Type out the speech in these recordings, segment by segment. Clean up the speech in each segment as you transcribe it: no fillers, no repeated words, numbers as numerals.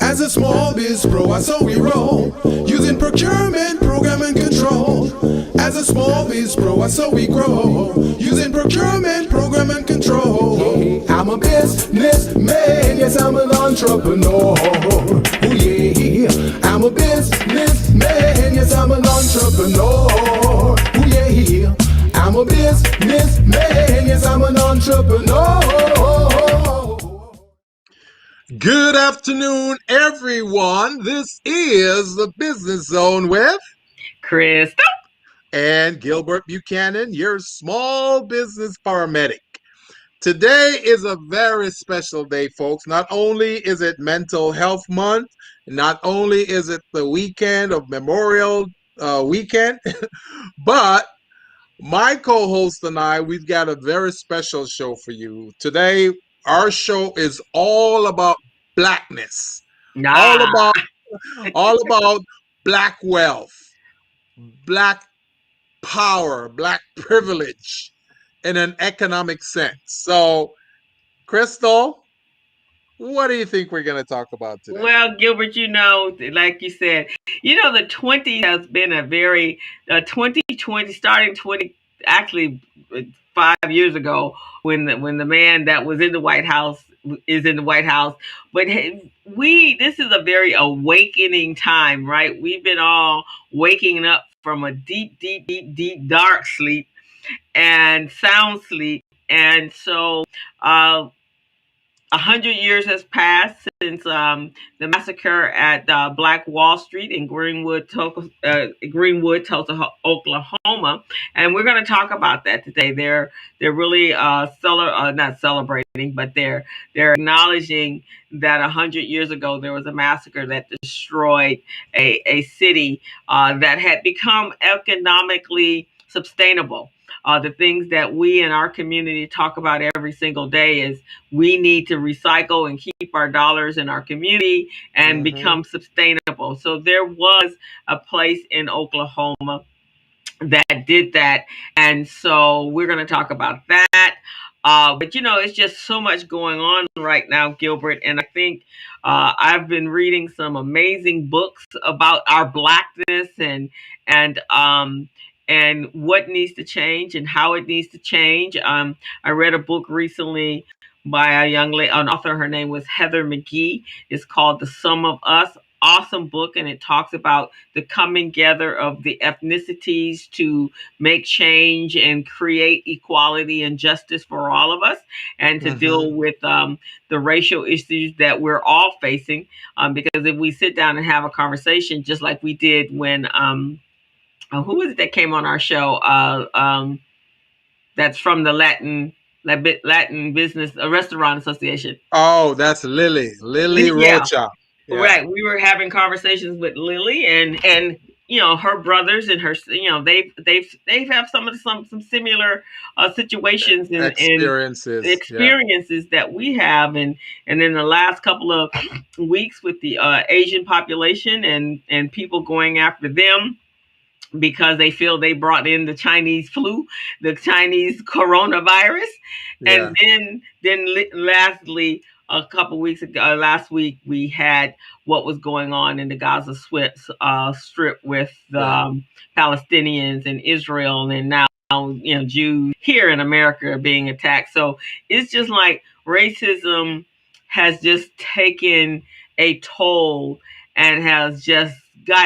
As a small biz pro, I saw we roll, using procurement, program and control. As a small biz pro, I saw we grow, using procurement, program and control. I'm a businessman, yes I'm an entrepreneur. Oh yeah, I'm a businessman, yes I'm an entrepreneur. Oh yeah, I'm a businessman, yes I'm an entrepreneur. Good afternoon, everyone. This is the Business Zone with Crystal and Gilbert Buchanan, your small business paramedic. Today is a very special day, folks. Not only is it Mental Health Month, not only is it the weekend of Memorial Weekend, but my co-host and I, we've got a very special show for you. Today, our show is all about blackness, all Nah. about black wealth, black power, black privilege in an economic sense. So, Crystal, what do you think we're going to talk about today? Well, Gilbert, like you said, the 20 has been a very 2020 starting 20 actually 5 years ago when the man that was in the White House is in the White House. But this is a very awakening time, right? We've been all waking up from a deep, deep, deep, deep dark sleep and sound sleep, and so 100 years has passed since the massacre at Black Wall Street in Greenwood, Tulsa, Oklahoma, and we're going to talk about that today. They're really not celebrating, but they're acknowledging that 100 years ago there was a massacre that destroyed a city that had become economically sustainable. The things that we in our community talk about every single day is we need to recycle and keep our dollars in our community and become sustainable. So there was a place in Oklahoma that did that. And so we're going to talk about that. But it's just so much going on right now, Gilbert. And I think I've been reading some amazing books about our blackness and what needs to change and how it needs to change. I read a book recently by a young lady, an author. Her name was Heather McGee. It's called The Sum of Us. Awesome book, and it talks about the coming together of the ethnicities to make change and create equality and justice for all of us, and to deal with the racial issues that we're all facing. Because if we sit down and have a conversation, just like we did when who was it that came on our show? That's from the Latin Business Restaurant Association. Oh, that's Lily Yeah, Rocha. Yeah. right. We were having conversations with Lily and her brothers and her they've have some similar situations and experiences that we have, and in the last couple of weeks with the Asian population and people going after them because they feel they brought in the Chinese flu, the Chinese coronavirus. Yeah. And then lastly, a couple weeks ago, last week, we had what was going on in the Gaza Strip with Palestinians and Israel, and now Jews here in America are being attacked. So it's just like racism has just taken a toll and has just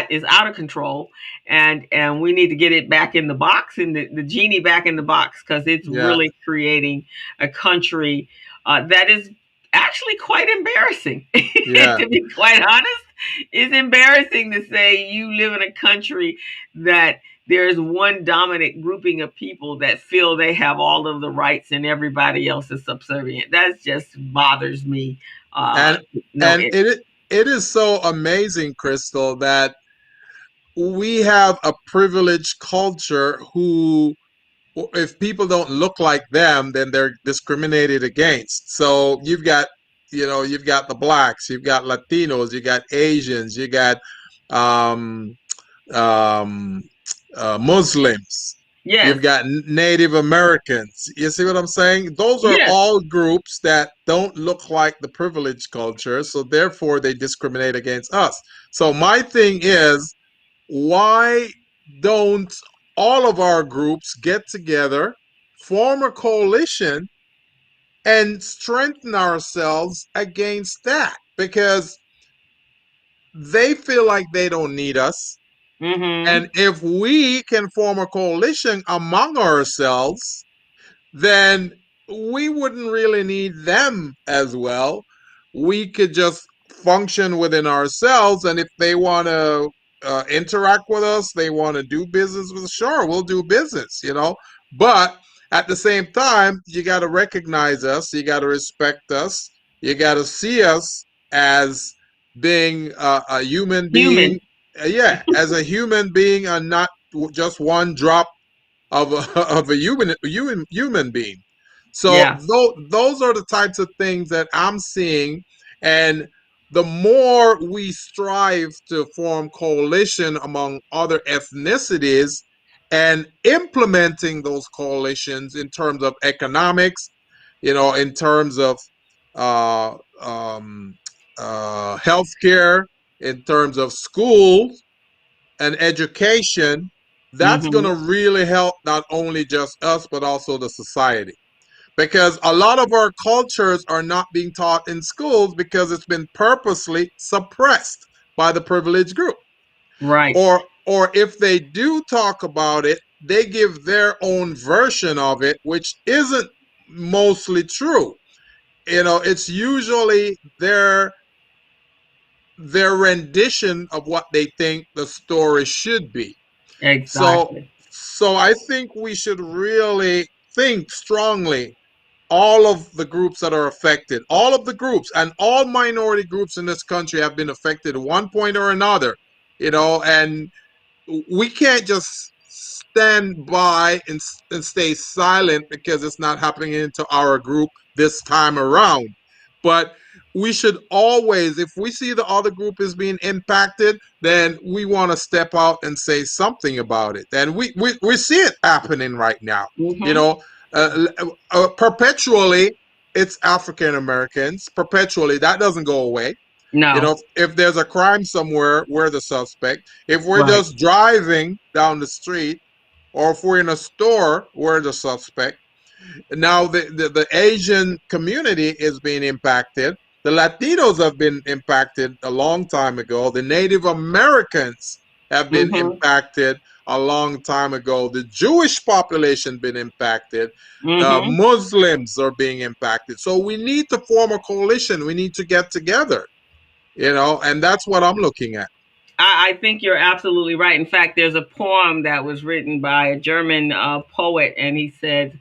is out of control, and we need to get it back in the box, and the genie back in the box, because it's really creating a country that is actually quite embarrassing. To be quite honest, it's embarrassing to say you live in a country that there's one dominant grouping of people that feel they have all of the rights and everybody else is subservient. That just bothers me. It is so amazing, Crystal, that we have a privileged culture who, if people don't look like them, then they're discriminated against. So you've got the blacks, you've got Latinos, you got Asians, you got Muslims, Yes. You've got Native Americans. You see what I'm saying? Those are Yes. all groups that don't look like the privileged culture, so therefore they discriminate against us. So my thing is, why don't all of our groups get together, form a coalition, and strengthen ourselves against that? Because they feel like they don't need us. Mm-hmm. And if we can form a coalition among ourselves, then we wouldn't really need them as well. We could just function within ourselves. And if they want to interact with us, they want to do business with us, sure, we'll do business, you know. But at the same time, you got to recognize us, you got to respect us, you got to see us as being a human being. Human. Yeah, as a human being and not just one drop of of a human being. So Yeah. those are the types of things that I'm seeing, and the more we strive to form coalition among other ethnicities and implementing those coalitions in terms of economics, you know, in terms of uh, um, healthcare, in terms of schools, and education, that's going Mm-hmm. to really help not only just us, but also the society. Because a lot of our cultures are not being taught in schools because it's been purposely suppressed by the privileged group. Right. Or if they do talk about it, they give their own version of it, which isn't mostly true. You know, it's usually their rendition of what they think the story should be. So Exactly. so I think we should really think strongly, all of the groups that are affected, all of the groups and all minority groups in this country have been affected at one point or another, you know, and we can't just stand by and stay silent because it's not happening into our group this time around. But we should always, if we see the other group is being impacted, then we want to step out and say something about it. And we see it happening right now. You Mm-hmm. know, perpetually, it's African Americans. Perpetually, that doesn't go away. You No. know, if there's a crime somewhere, we're the suspect. If we're Right. just driving down the street, or if we're in a store, we're the suspect. Now, the Asian community is being impacted. The Latinos have been impacted a long time ago. The Native Americans have been Mm-hmm. impacted a long time ago. The Jewish population been impacted. Mm-hmm. Muslims are being impacted. So we need to form a coalition. We need to get together, you know, and that's what I'm looking at. I think you're absolutely right. In fact, there's a poem that was written by a German poet, and he said,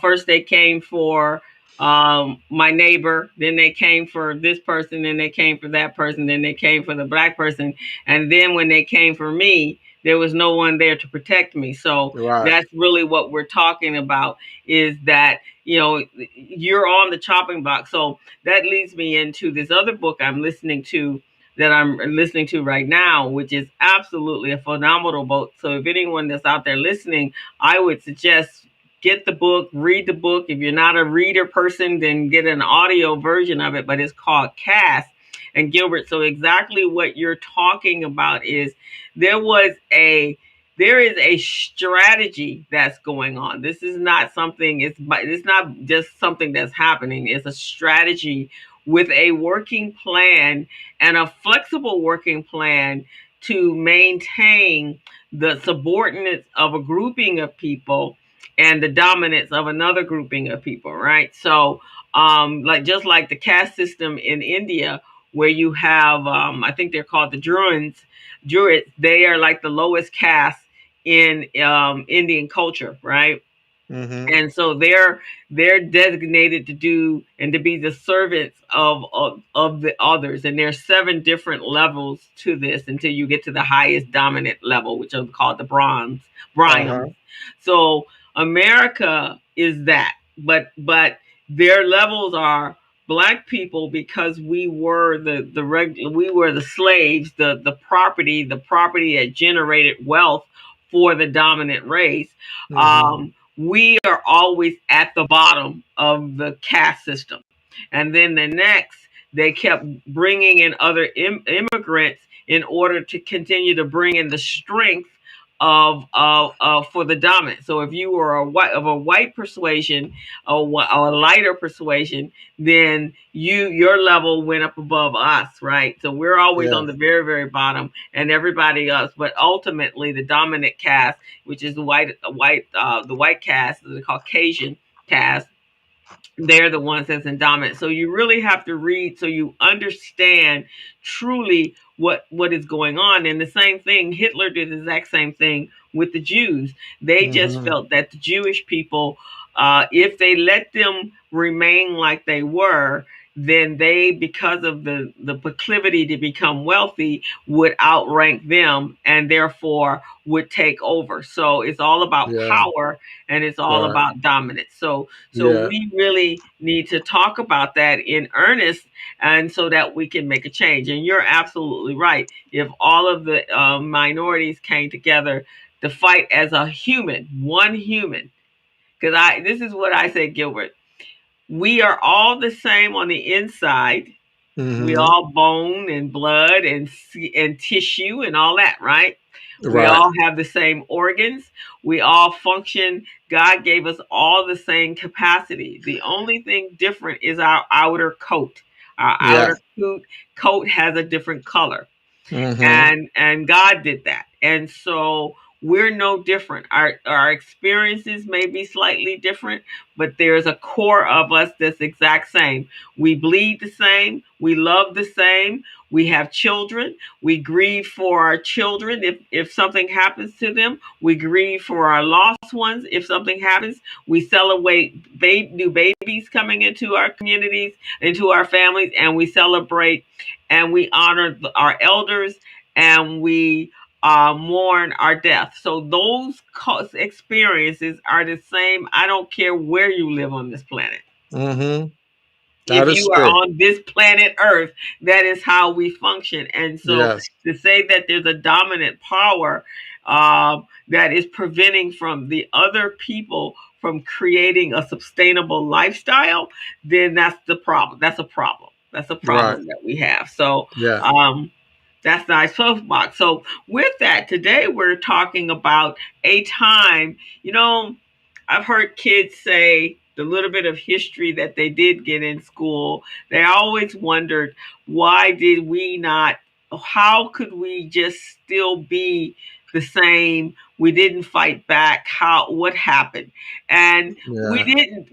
first they came for my neighbor, then they came for this person, then they came for that person, then they came for the black person, and then when they came for me, there was no one there to protect me. So Right. that's really what we're talking about, is that, you know, you're on the chopping block. So that leads me into this other book I'm listening to right now, which is absolutely a phenomenal book. So if anyone that's out there listening, I would suggest get the book, read the book. If you're not a reader person, then get an audio version of it, but it's called Cast. And Gilbert, so exactly what you're talking about is there was a there is a strategy that's going on. This is not something, it's not just something that's happening. It's a strategy with a working plan and a flexible working plan to maintain the subordinates of a grouping of people and the dominance of another grouping of people, right? So, like just like the caste system in India, where you have, I think they're called the Druids. They are like the lowest caste in Indian culture, right? Mm-hmm. And so they're designated to do and to be the servants of the others, and there's 7 different levels to this until you get to the highest dominant level, which are called the Uh-huh. Bryons. So America is that, but their levels are black people, because we were we were the slaves, the property that generated wealth for the dominant race, Mm-hmm. we are always at the bottom of the caste system. And then the next, they kept bringing in other immigrants in order to continue to bring in the strength of for the dominant. So if you were a white persuasion, or a lighter persuasion, then your level went up above us, right? So we're always Yeah. on the very, very bottom, and everybody else. But ultimately, the dominant caste, which is the white caste, the Caucasian caste, they're the ones that's in dominant. So you really have to read so you understand truly what is going on. And the same thing, Hitler did the exact same thing with the Jews. They just Mm-hmm. felt that the Jewish people, if they let them remain like they were, then they, because of the proclivity to become wealthy, would outrank them and therefore would take over. So it's all about Yeah. power, and it's all Right. about dominance. So Yeah. we really need to talk about that in earnest, and so that we can make a change. And you're absolutely right. If all of the minorities came together to fight as a human, one human, because this is what I say, Gilbert. We are all the same on the inside. We Mm-hmm. all bone and blood and tissue and all that, right? We Right. all have the same organs. We all function. God gave us all the same capacity. The only thing different is our outer coat. Our Yeah. outer coat has a different color, Mm-hmm. and God did that. And so we're no different. Our experiences may be slightly different, but there's a core of us that's exact same. We bleed the same, we love the same, we have children, we grieve for our children if something happens to them, we grieve for our lost ones if something happens, we celebrate new babies coming into our communities, into our families, and we celebrate and we honor our elders, and we mourn our death. So those experiences are the same. I don't care where you live on this planet. Mm-hmm. That If is you are true. on this planet Earth, that is how we function. And so Yes. to say that there's a dominant power that is preventing from the other people from creating a sustainable lifestyle, then that's the problem. That's a problem. That's a Right. problem that we have. So Yeah. that's not soapbox. So with that, today we're talking about a time, I've heard kids say the little bit of history that they did get in school. They always wondered, why did we not, how could we just still be the same? We didn't fight back. What happened? And Yeah.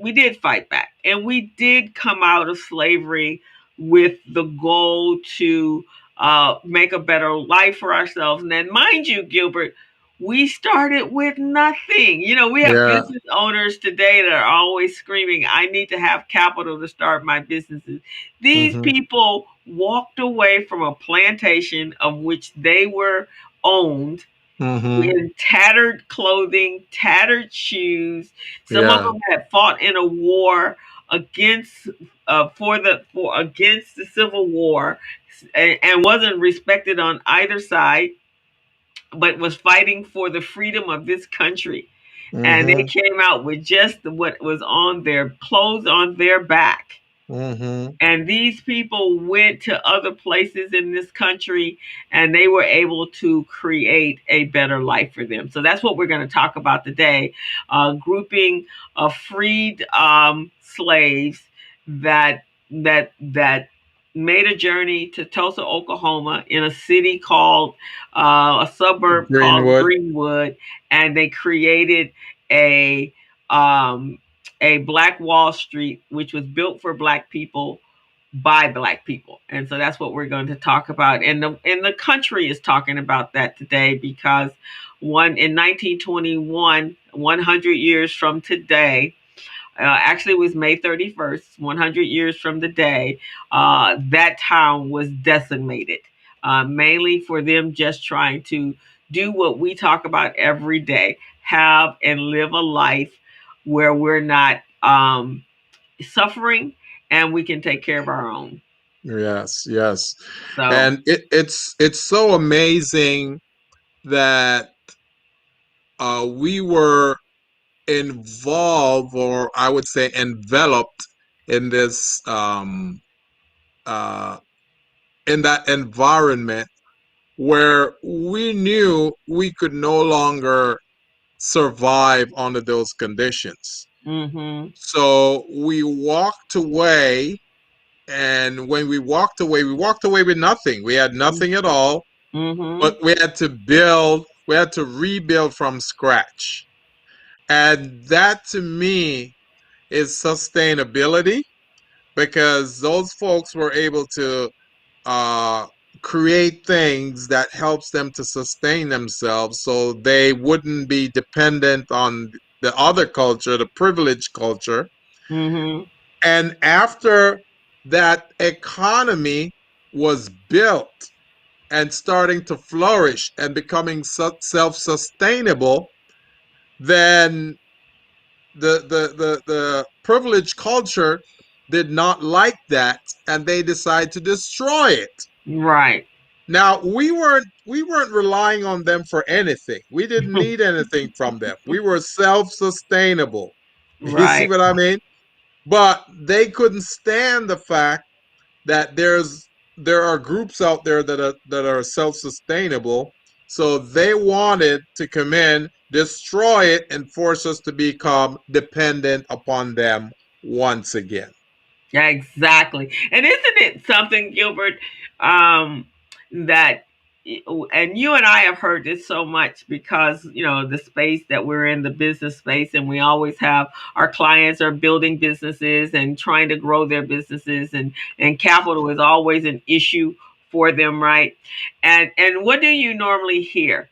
we did fight back. And we did come out of slavery with the goal to make a better life for ourselves. And then, mind you, Gilbert, we started with nothing. We have Yeah. business owners today that are always screaming, I need to have capital to start my businesses. These Mm-hmm. people walked away from a plantation of which they were owned Mm-hmm. in tattered clothing, tattered shoes. Some of Yeah. them had fought in a war against against the Civil War, and wasn't respected on either side, but was fighting for the freedom of this country. And they Mm-hmm. came out with just what was on their clothes on their back. Mm-hmm. And these people went to other places in this country, and they were able to create a better life for them. So that's what we're going to talk about today. Grouping of freed slaves that made a journey to Tulsa, Oklahoma, in a city called a suburb called Greenwood. Greenwood, and they created a um, a Black Wall Street, which was built for Black people by Black people. And so that's what we're going to talk about. And the country is talking about that today, because in 1921, 100 years from today, actually it was May 31st, 100 years from the day, that town was decimated, mainly for them just trying to do what we talk about every day, have and live a life where we're not suffering, and we can take care of our own. Yes. Yes. So And it's so amazing that we were involved, or I would say enveloped in this in that environment where we knew we could no longer survive under those conditions. Mm-hmm. So we walked away, and when we walked away with nothing. We had nothing at all, Mm-hmm. but we had to build, we had to rebuild from scratch. And that to me is sustainability, because those folks were able to uh, create things that helps them to sustain themselves, so they wouldn't be dependent on the other culture, the privileged culture. Mm-hmm. And after that economy was built and starting to flourish and becoming self-sustainable, then the privileged culture did not like that, and they decided to destroy it. Right. Now we weren't relying on them for anything. We didn't need anything from them. We were self-sustainable. You see Right. what I mean? But they couldn't stand the fact that there are groups out there that are self-sustainable. So they wanted to come in, destroy it, and force us to become dependent upon them once again. Yeah, exactly. And isn't it something, Gilbert, um, that, and you and I have heard this so much because, the space that we're in, the business space, and we always have our clients are building businesses and trying to grow their businesses, and capital is always an issue for them, right? And what do you normally hear?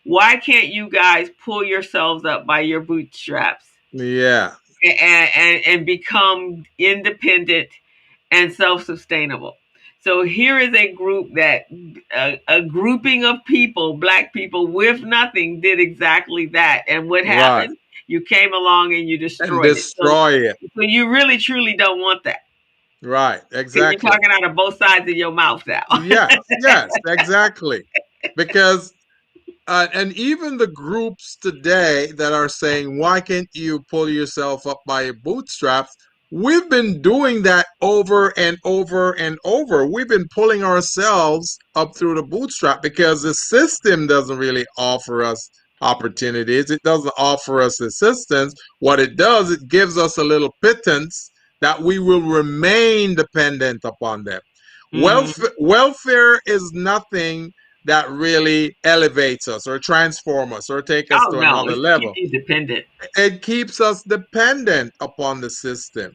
Why can't you guys pull yourselves up by your bootstraps? Yeah. And become independent and self-sustainable. So here is a group that a grouping of people, black people with nothing, did exactly that. And what Right. happened? You came along and you And destroyed it. So, destroy it. so you really truly don't want that. Right. Because you're Exactly. talking out of both sides of your mouth now. Yes. Yes. Exactly. Because and even the groups today that are saying, why can't you pull yourself up by your bootstraps? We've been doing that over and over and over. We've been pulling ourselves up through the bootstrap because the system doesn't really offer us opportunities. It doesn't offer us assistance. What it does, it gives us a little pittance that we will remain dependent upon them. Mm-hmm. Welfare is nothing that really elevates us or transform us or take us Oh to no, another it's keep level. you dependent. It keeps us dependent upon the system,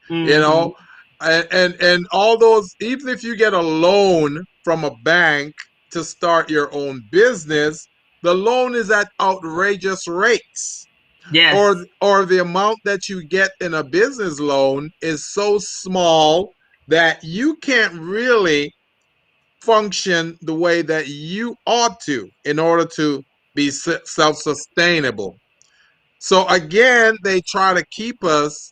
you Mm-hmm. know. And all those, even if you get a loan from a bank to start your own business, the loan is at outrageous rates. Yes. Or the amount that you get in a business loan is so small that you can't really function the way that you ought to in order to be self-sustainable. So again, they try to keep us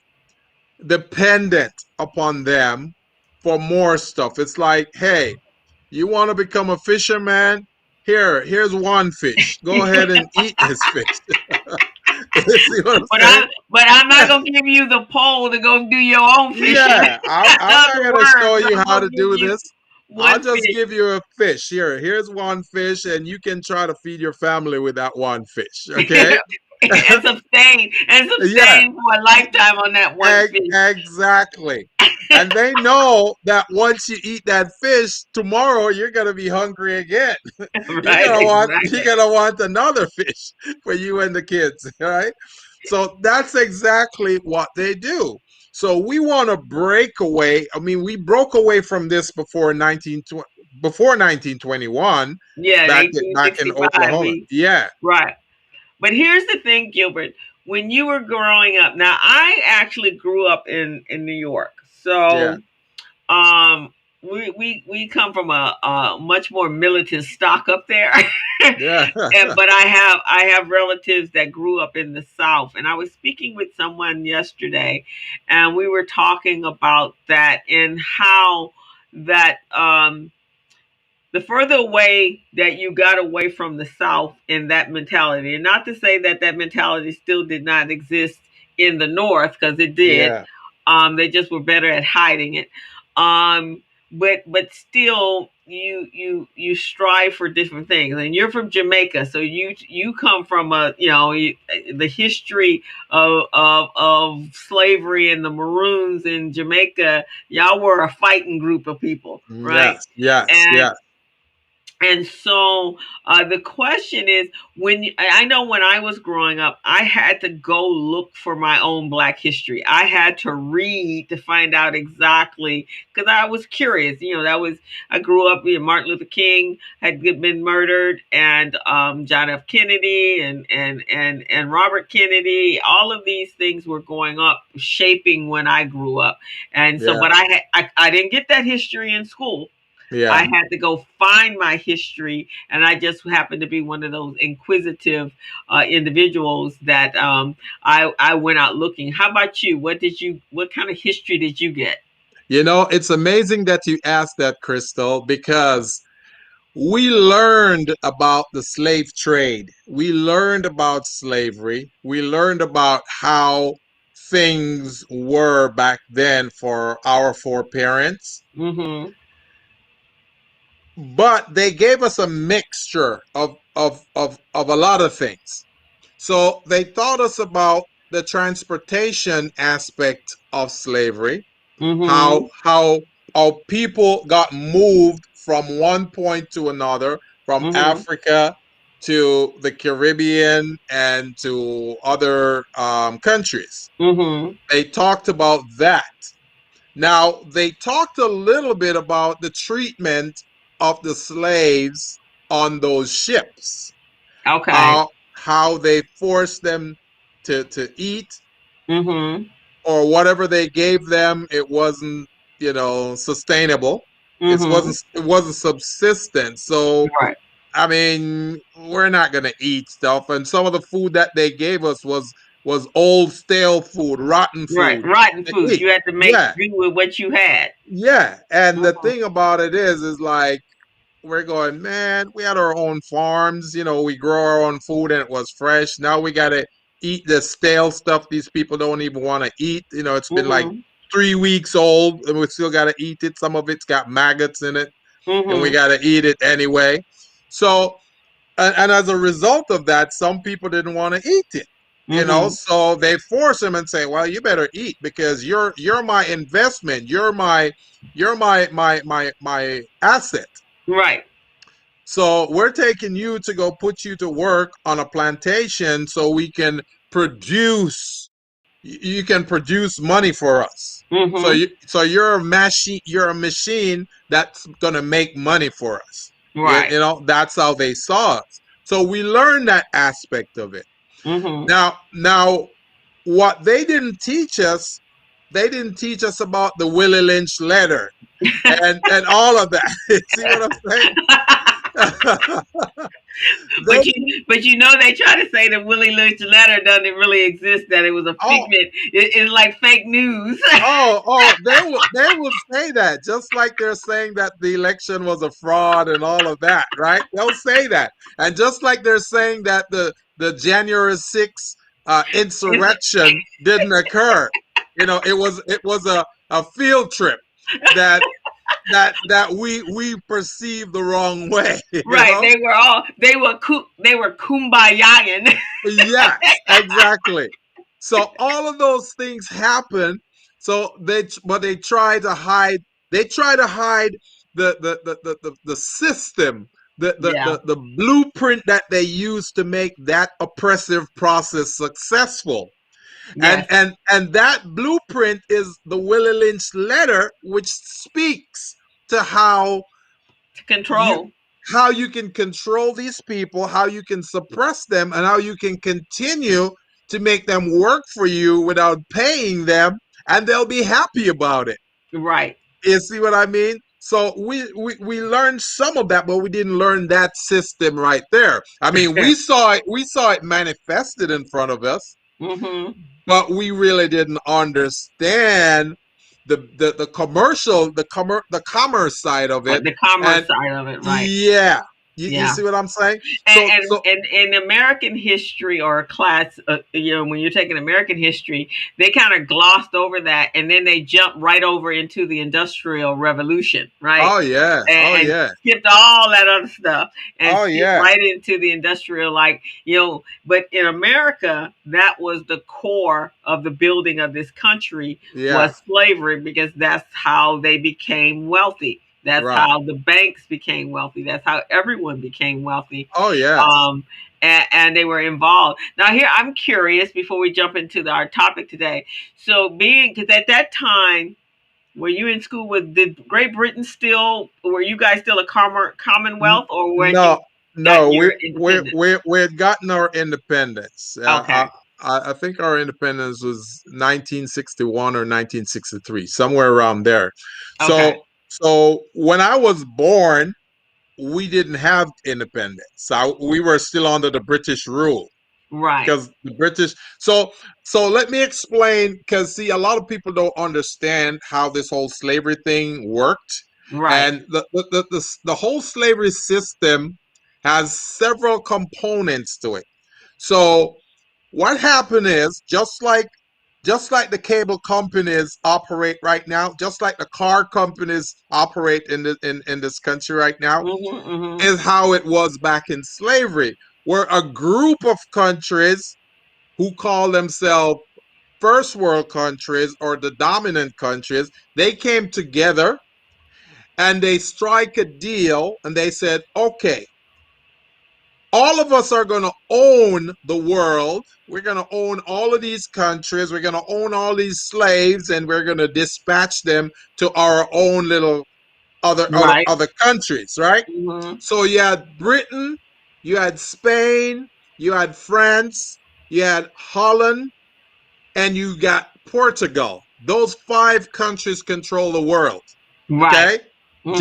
dependent upon them for more stuff. It's like, hey, you want to become a fisherman? Here's one fish. Go ahead and eat this fish. You see what I'm saying? But I'm not gonna give you the pole to go do your own fishing. Yeah, I'm not The going to show worms. you I'm how gonna to give do you this. I'll one just fish give you a fish. Here's one fish, and you can try to feed your family with that one fish. Okay? and Yeah, sustain for a lifetime on that one fish. exactly. And they know that once you eat that fish, tomorrow you're gonna be hungry again. You're Right, gonna want you're exactly. gonna want another fish for you and the kids, right? So that's exactly what they do. So we want to break away. I mean, we broke away from this before 1921 Yeah, in back in 1865. Oklahoma. Yeah, Right. But here's the thing, Gilbert. When you were growing up, now I actually grew up in New York, yeah, so we come from a much more militant stock up there. yeah, But I have relatives that grew up in the South, and I was speaking with someone yesterday, and we were talking about that and how that the further away that you got away from the South in that mentality, and not to say that that mentality still did not exist in the North, because it did. Yeah. They just were better at hiding it. Um, but still, you strive for different things, and you're from Jamaica, so you come from the history of slavery and the Maroons in Jamaica. Y'all were a fighting group of people, right? Yes, yes, And yes. and so the question is, I know when I was growing up, I had to go look for my own Black history. I had to read to find out exactly, because I was curious. I grew up. Martin Luther King had been murdered, and John F. Kennedy, and Robert Kennedy. All of these things were going up, shaping when I grew up. And so, Yeah. but I didn't get that history in school. I Yeah. had to go find my history, and I just happened to be one of those inquisitive individuals that I went out looking. How about you? What kind of history did you get? It's amazing that you asked that, Crystal, because we learned about the slave trade. We learned about slavery. We learned about how things were back then for our foreparents. Mm-hmm. But they gave us a mixture of a lot of things. So they taught us about the transportation aspect of slavery, Mm-hmm. how people got moved from one point to another, from Mm-hmm. Africa to the Caribbean and to other countries. Mm-hmm. They talked about that. Now, they talked a little bit about the treatment of the slaves on those ships, Okay. how they forced them to eat, Mm-hmm. or whatever they gave them, it wasn't, sustainable. Mm-hmm. It wasn't subsistent. So, Right. I mean, we're not gonna eat stuff. And some of the food that they gave us was old stale food, rotten Right. food Rotten to food. eat. You had to make Yeah. do with what you had. Yeah. And the Mm-hmm. thing about it is like we're going, man, we had our own farms, we grow our own food and it was fresh. Now we gotta eat the stale stuff these people don't even want to eat. It's been like Mm-hmm. 3 weeks old and we still gotta eat it. Some of it's got maggots in it and we Mm-hmm. gotta eat it anyway. So and as a result of that, some people didn't want to eat it. Mm-hmm. So they force him and say, well, you better eat because you're my investment. You're my asset. Right. So we're taking you to go put you to work on a plantation so we can produce you can produce money for us. So Mm-hmm. you're a machine that's going to make money for us. Right. That's how they saw us. So we learned that aspect of it. Mm-hmm. Now what they didn't teach us about the Willie Lynch letter and all of that. See what I'm saying? But they they try to say that Willie Lynch letter doesn't really exist, that it was a oh figment. It's like fake news. they will say that, just like they're saying that the election was a fraud and all of that, right? They'll say that. And just like they're saying that the January 6th insurrection didn't occur. It was a field trip that we perceived the wrong way, Right. They were kumbayaing. Yes, exactly. So all of those things happen. So they try to hide. They try to hide the system, Yeah. the blueprint that they use to make that oppressive process successful. And Yes. and and that blueprint is the Willie Lynch letter, which speaks to To you control. how you can control these people, how you can suppress them, and how you can continue to make them work for you without paying them, and they'll be happy about it. Right. You see what I mean? So we learned some of that, but we didn't learn that system right there. I mean, we saw it manifested in front of us, Mm-hmm. but we really didn't understand the commercial, the commerce side of it, the commerce and side of it, right? yeah, you Yeah. see what I'm saying? And, So and, and in American history or class, when you're taking American history, they kind of glossed over that, and then they jumped right over into the Industrial Revolution, right? oh yes, oh And yeah, skipped all that other stuff and oh skipped yes, right into the industrial, like, But in America, that was the core of the building of this country yeah, was slavery, because that's how they became wealthy. That's right. how the banks became wealthy. That's how everyone became wealthy. Oh yes. Um, and they were involved. Now, here I'm curious before we jump into our topic today. So, because at that time, were you in school with, did Great Britain still, were you guys still a commonwealth, or when No, you got no, your independence? we had gotten our independence. Okay. I think our independence was 1961 or 1963, somewhere around there. Okay. So when I was born, we didn't have independence. So we were still under the British rule Right. because the British. So let me explain, because see, a lot of people don't understand how this whole slavery thing worked, Right. and the whole slavery system has several components to it. So what happened is, just like the cable companies operate right now, just like the car companies operate in this country right now, Mm-hmm, mm-hmm. is how it was back in slavery, where a group of countries who call themselves first world countries or the dominant countries, they came together and they strike a deal and they said, okay, all of us are going to own the world. We're going to own all of these countries. We're going to own all these slaves, and we're going to dispatch them to our own little Right. other countries, right? Mm-hmm. So you had Britain, you had Spain, you had France, you had Holland, and you got Portugal. Those five countries control the world. Right. Okay? Mm-hmm.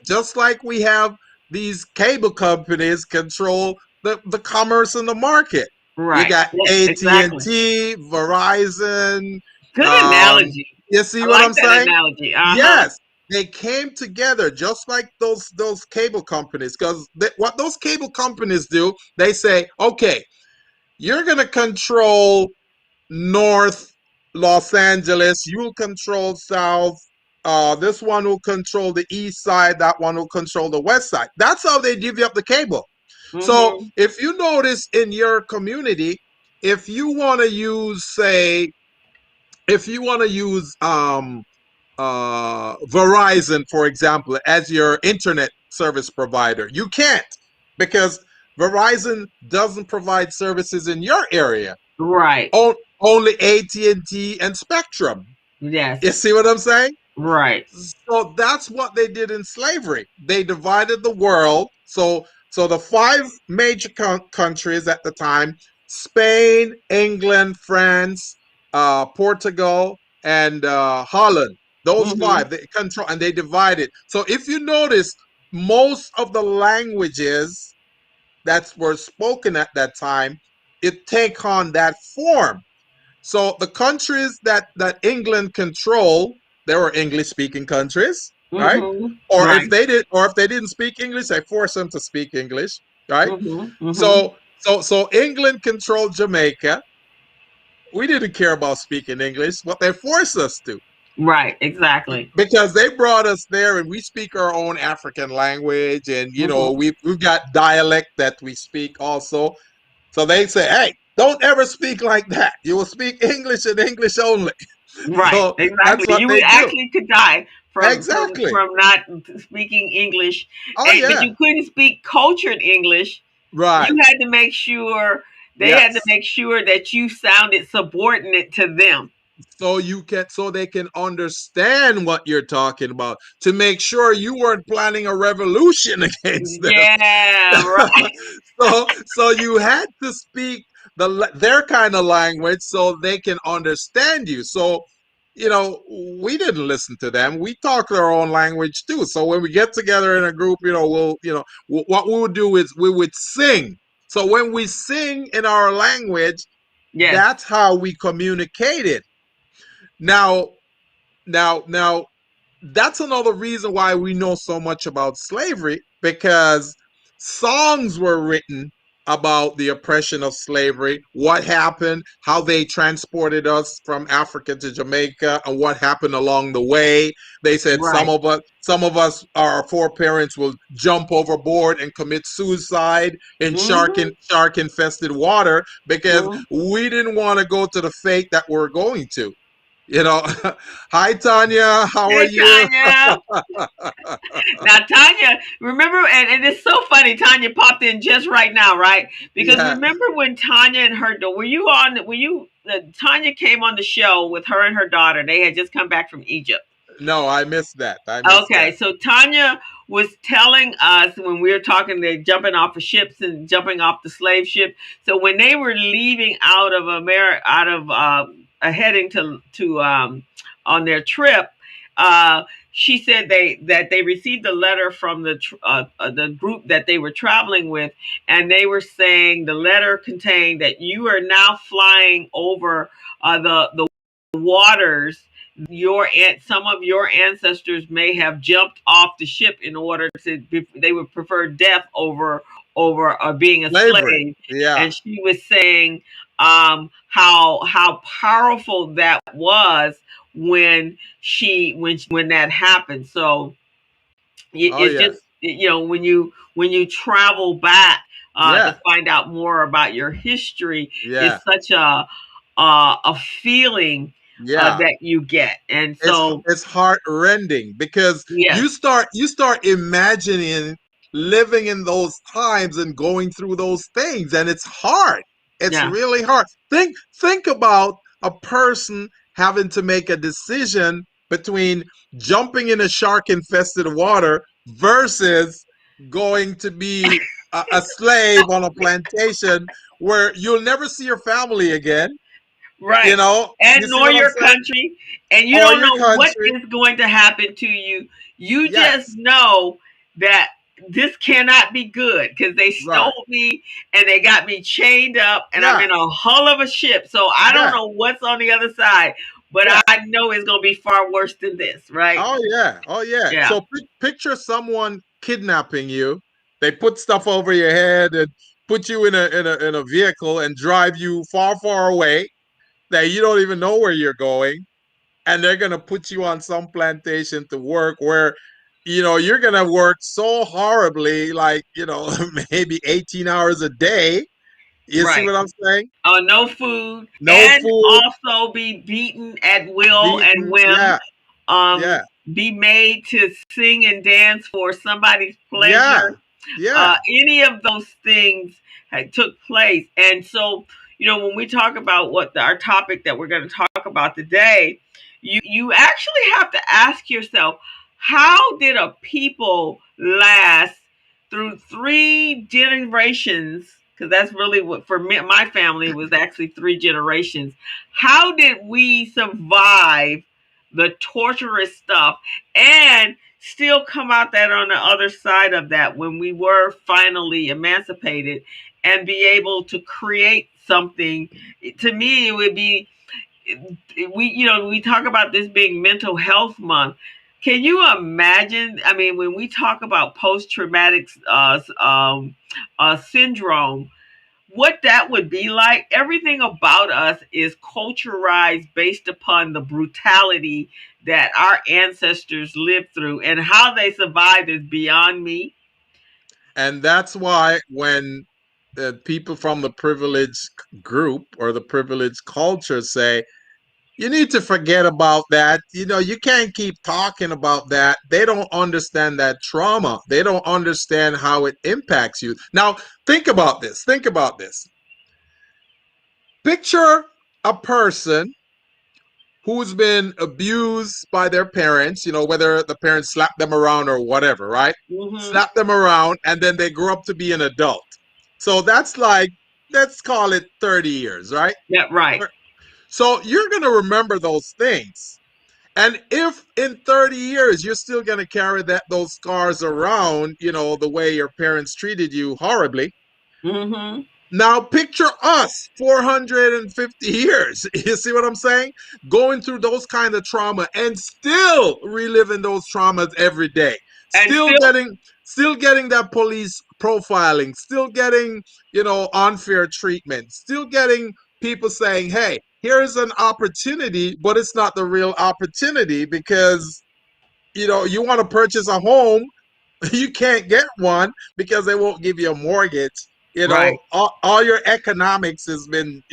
Just like we have these cable companies control the commerce and the market. You Right. got Yes, exactly. AT&T, Verizon. Good Um, analogy. you see I what like I'm that saying? analogy. Uh-huh. Yes, they came together just like those cable companies. Because what those cable companies do, they say, okay, you're gonna control North Los Angeles, you will control South. This one will control the east side, that one will control the west side. That's how they divvy up the cable. So Mm-hmm. if you notice in your community, if you want to use, say, if you want to use Verizon, for example, as your internet service provider, you can't, because Verizon doesn't provide services in your area. Right. Only AT&T and Spectrum. Yes. You see what I'm saying? Right. So that's what they did in slavery. They divided the world. So the five major countries at the time: Spain, England, France, Portugal, and Holland. Those Mm-hmm. five they control, and they divided. So if you notice, most of the languages that were spoken at that time, it take on that form. So the countries that England controlled, they were English speaking countries, right? Mm-hmm. Or if Right. they did, or if they didn't speak English, they forced them to speak English, right? Mm-hmm. Mm-hmm. So England controlled Jamaica. We didn't care about speaking English, but they forced us to, Right. Exactly. because they brought us there, and we speak our own African language, and Mm-hmm. we've got dialect that we speak also. So they say, hey, don't ever speak like that. You will speak English and English only. Right, So that's exactly. what You they would do. actually could die Exactly. from not speaking English, Oh but yeah. you couldn't speak cultured English. You Right. had to make sure they had to Yes. make sure that you sounded subordinate to them. So they can understand what you're talking about, to make sure you weren't planning a revolution against them. Yeah, right. So you had to speak their kind of language so they can understand you. So we didn't listen to them. We talk our own language too. So when we get together in a group, what we would do is we would sing. So when we sing in our language, Yes. that's how we communicated. Now, Now, that's another reason why we know so much about slavery, because songs were written about the oppression of slavery, what happened, how they transported us from Africa to Jamaica, and what happened along the way. They said Right. some of us, our foreparents will jump overboard and commit suicide in Mm-hmm. shark infested water because Mm-hmm. we didn't want to go to the fate that we're going to. You know, hi Tanya, how are Hey, you? Tanya. Now, Tanya, remember, and it's so funny. Tanya popped in just right now, right? Because Yeah. remember when Tanya and her daughter, were you on? Were you? Tanya came on the show with her and her daughter. They had just come back from Egypt. No, I missed that. I missed that. Okay, so Tanya was telling us when we were talking, they're jumping off of ships and jumping off the slave ship. So when they were leaving out of America, out of heading to on their trip, she said they received a letter from the group that they were traveling with, and they were saying the letter contained that you are now flying over the waters. Some of your ancestors may have jumped off the ship in order they would prefer death over being a Slavery. slave. Yeah. And she was saying how powerful that was when that happened. So Oh it's yes. just, when you travel back Yeah. to find out more about your history, Yeah. it's such a feeling Yeah. that you get. And it's so, it's heart rending because yes, you start imagining living in those times and going through those things, and it's hard. It's yeah, really hard. Think about a person having to make a decision between jumping in a shark infested water versus going to be a slave on a plantation where you'll never see your family again. right. And You see nor what I'm your saying? country, and you Or don't your know what country. is going to happen to you. You just Yes. know that this cannot be good because they Right. stole me and they got me chained up, and I'm Yeah. in a hull of a ship. So I don't Yeah. know what's on the other side, but Yeah. I know it's going to be far worse than this, right? Oh yeah. Oh yeah. Yeah, So picture someone kidnapping you. They put stuff over your head and put you in a vehicle and drive you far, far away that you don't even know where you're going. And they're gonna put you on some plantation to work where you're gonna work so horribly, like, maybe 18 hours a day. You see right. what I'm saying? No food, No and food, also be beaten at will and beaten. whim. Yeah. Um, Yeah. be made to sing and dance for somebody's Yeah. pleasure. Yeah. Any of those things had took place. And so, when we talk about our topic that we're going to talk about today, you actually have to ask yourself, how did a people last through three generations? Because that's really what, for me, my family, it was actually three generations. How did we survive the torturous stuff and still come out that on the other side of that when we were finally emancipated and be able to create something? To me, it would be, we talk about this being mental health month. Can you imagine? I mean, when we talk about post traumatic syndrome, what that would be like? Everything about us is culturalized based upon the brutality that our ancestors lived through, and how they survived is beyond me. And that's why when people from the privileged group or the privileged culture say, you need to forget about that. You can't keep talking about that. They don't understand that trauma. They don't understand how it impacts you. Now, think about this. Think about this. Picture a person who's been abused by their parents, whether the parents slap them around or whatever, right? Mm-hmm. Slap them around and then they grow up to be an adult. So that's like, let's call it 30 years, right? Yeah, right. So you're going to remember those things. And if in 30 years you're still going to carry those scars around, the way your parents treated you horribly, Mm-hmm. Now picture us 450 years. You see what I'm saying? Going through those kind of trauma and still reliving those traumas every day. And Still getting that police profiling, still getting, unfair treatment, still getting people saying, "Hey, here's an opportunity," but it's not the real opportunity because you want to purchase a home, you can't get one because they won't give you a mortgage. right. All your economics has been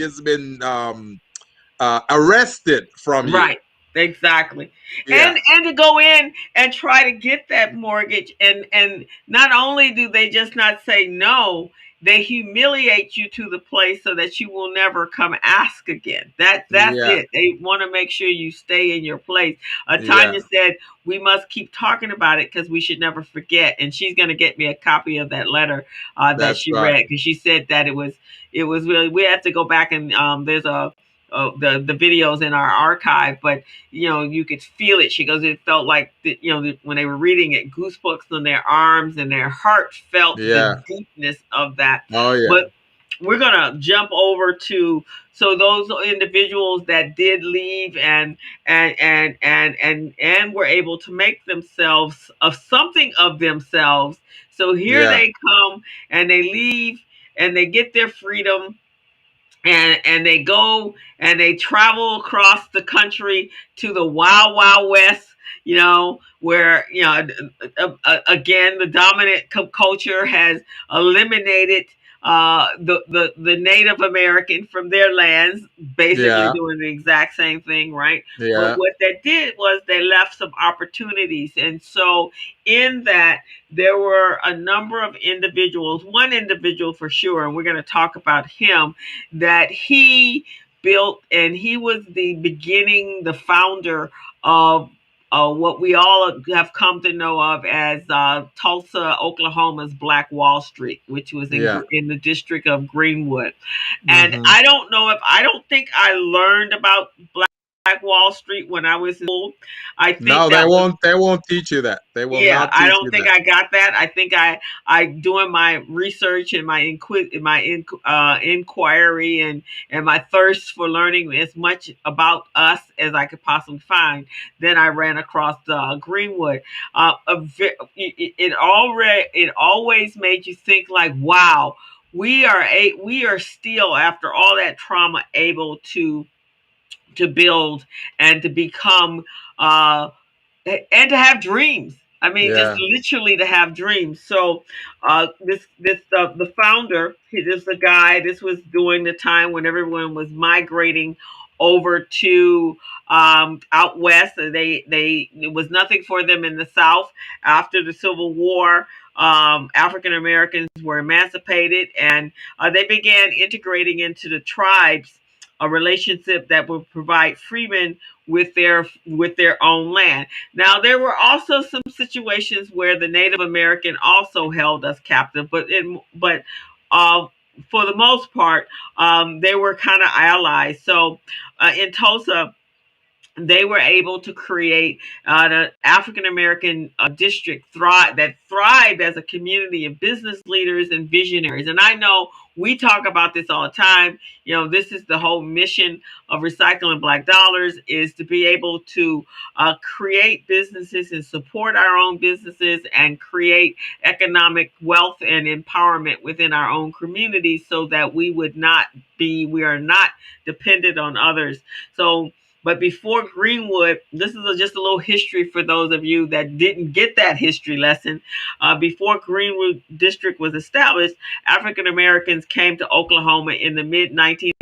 arrested from you. Right. Exactly. Yeah, And to go in and try to get that mortgage, and not only do they just not say no, they humiliate you to the place so that you will never come ask again. That's yeah, it. They want to make sure you stay in your place. yeah. Tanya said we must keep talking about it because we should never forget, and she's going to get me a copy of that letter that That's she right. read, because she said that it was really, we have to go back and there's a the videos in our archive, but you could feel it. She goes, it felt like when they were reading it, goosebumps on their arms, and their heart felt the Yeah. deepness of that. Oh yeah. But we're gonna jump over to, so those individuals that did leave and were able to make themselves of something of themselves. So here Yeah. they come and they leave and they get their freedom, and they go and they travel across the country to the wild wild west, where again the dominant culture has eliminated the Native American from their lands, basically Yeah. doing the exact same thing, right? But Yeah. what they did was they left some opportunities. And so in that, there were a number of individuals, one individual for sure, and we're going to talk about him, that he built, and he was the beginning, the founder of what we all have come to know of as Tulsa, Oklahoma's Black Wall Street, which was Yeah. in the district of Greenwood. And Hmm. I don't think I learned about Black Wall Street when I was in school. I think No, that they was, won't. They won't teach you that. They will yeah, not I teach don't you think that. I got that. I think I doing my research and inquiry and my thirst for learning as much about us as I could possibly find. Then I ran across Greenwood. It always made you think like, wow, we are still, after all that trauma, able to build and to become uh and to have dreams. I mean, just Yeah. literally to have dreams. So, the founder, this is a guy. This was during the time when everyone was migrating over to out west. They it was nothing for them in the South after the Civil War. African Americans were emancipated, and they began integrating into the tribes, a relationship that would provide freemen with their own land. Now, there were also some situations where the Native American also held us captive, but uh, for the most part, they were kind of allies. So in Tulsa, they were able to create the African American district that thrived as a community of business leaders and visionaries. And I know we talk about this all the time. This is the whole mission of Recycling Black Dollars, is to be able to create businesses and support our own businesses and create economic wealth and empowerment within our own communities, so that we are not dependent on others. So, but before Greenwood, this is just a little history for those of you that didn't get that history lesson. Before Greenwood District was established, African Americans came to Oklahoma in the mid 19th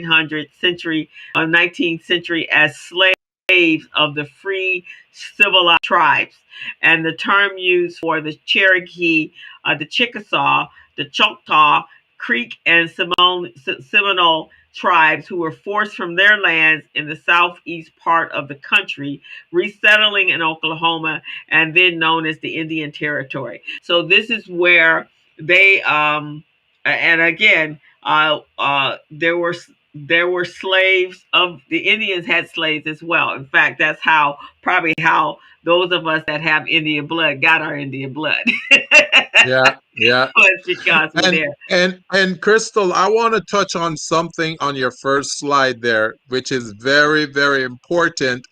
century as slaves of the free civilized tribes. And the term used for the Cherokee, the Chickasaw, the Choctaw, Creek, and Seminole tribes, who were forced from their lands in the southeast part of the country, resettling in Oklahoma, and then known as the Indian Territory. So this is where they and again there were slaves. Of the Indians had slaves as well. In fact, that's how those of us that have Indian blood got our Indian blood. Yeah, yeah. So it's because we're And there. and Crystal, I want to touch on something on your first slide there, which is very, very important.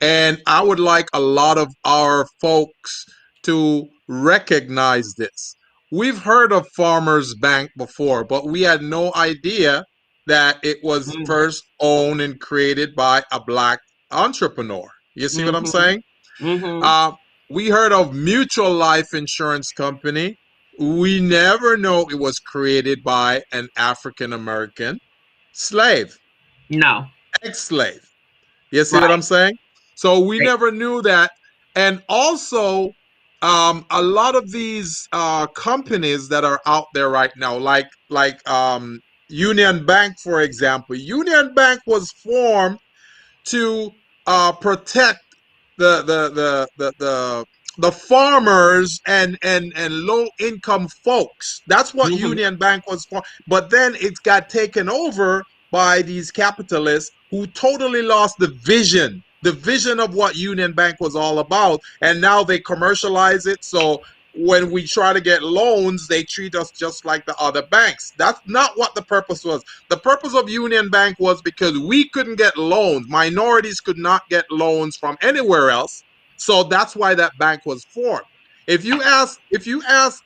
And I would like a lot of our folks to recognize this. We've heard of Farmers Bank before, but we had no idea that it was Mm, first owned and created by a Black entrepreneur. You see what I'm mm-hmm, saying? mm-hmm. Uh, we heard of Mutual Life Insurance Company. We never know it was created by an African American slave, No. ex-slave. You see what I'm Right. saying? So we Right. never knew that. And also, a lot of these companies that are out there right now, like Union Bank, for example. Union Bank was formed to protect the farmers and low income folks. That's what Mm-hmm. Union Bank was for. But then it got taken over by these capitalists who totally lost the vision of what Union Bank was all about, and now they commercialize it. So when we try to get loans, they treat us just like the other banks. That's not what the purpose was. The purpose of Union Bank was because we couldn't get loans. Minorities could not get loans from anywhere else. So that's why that bank was formed. If you ask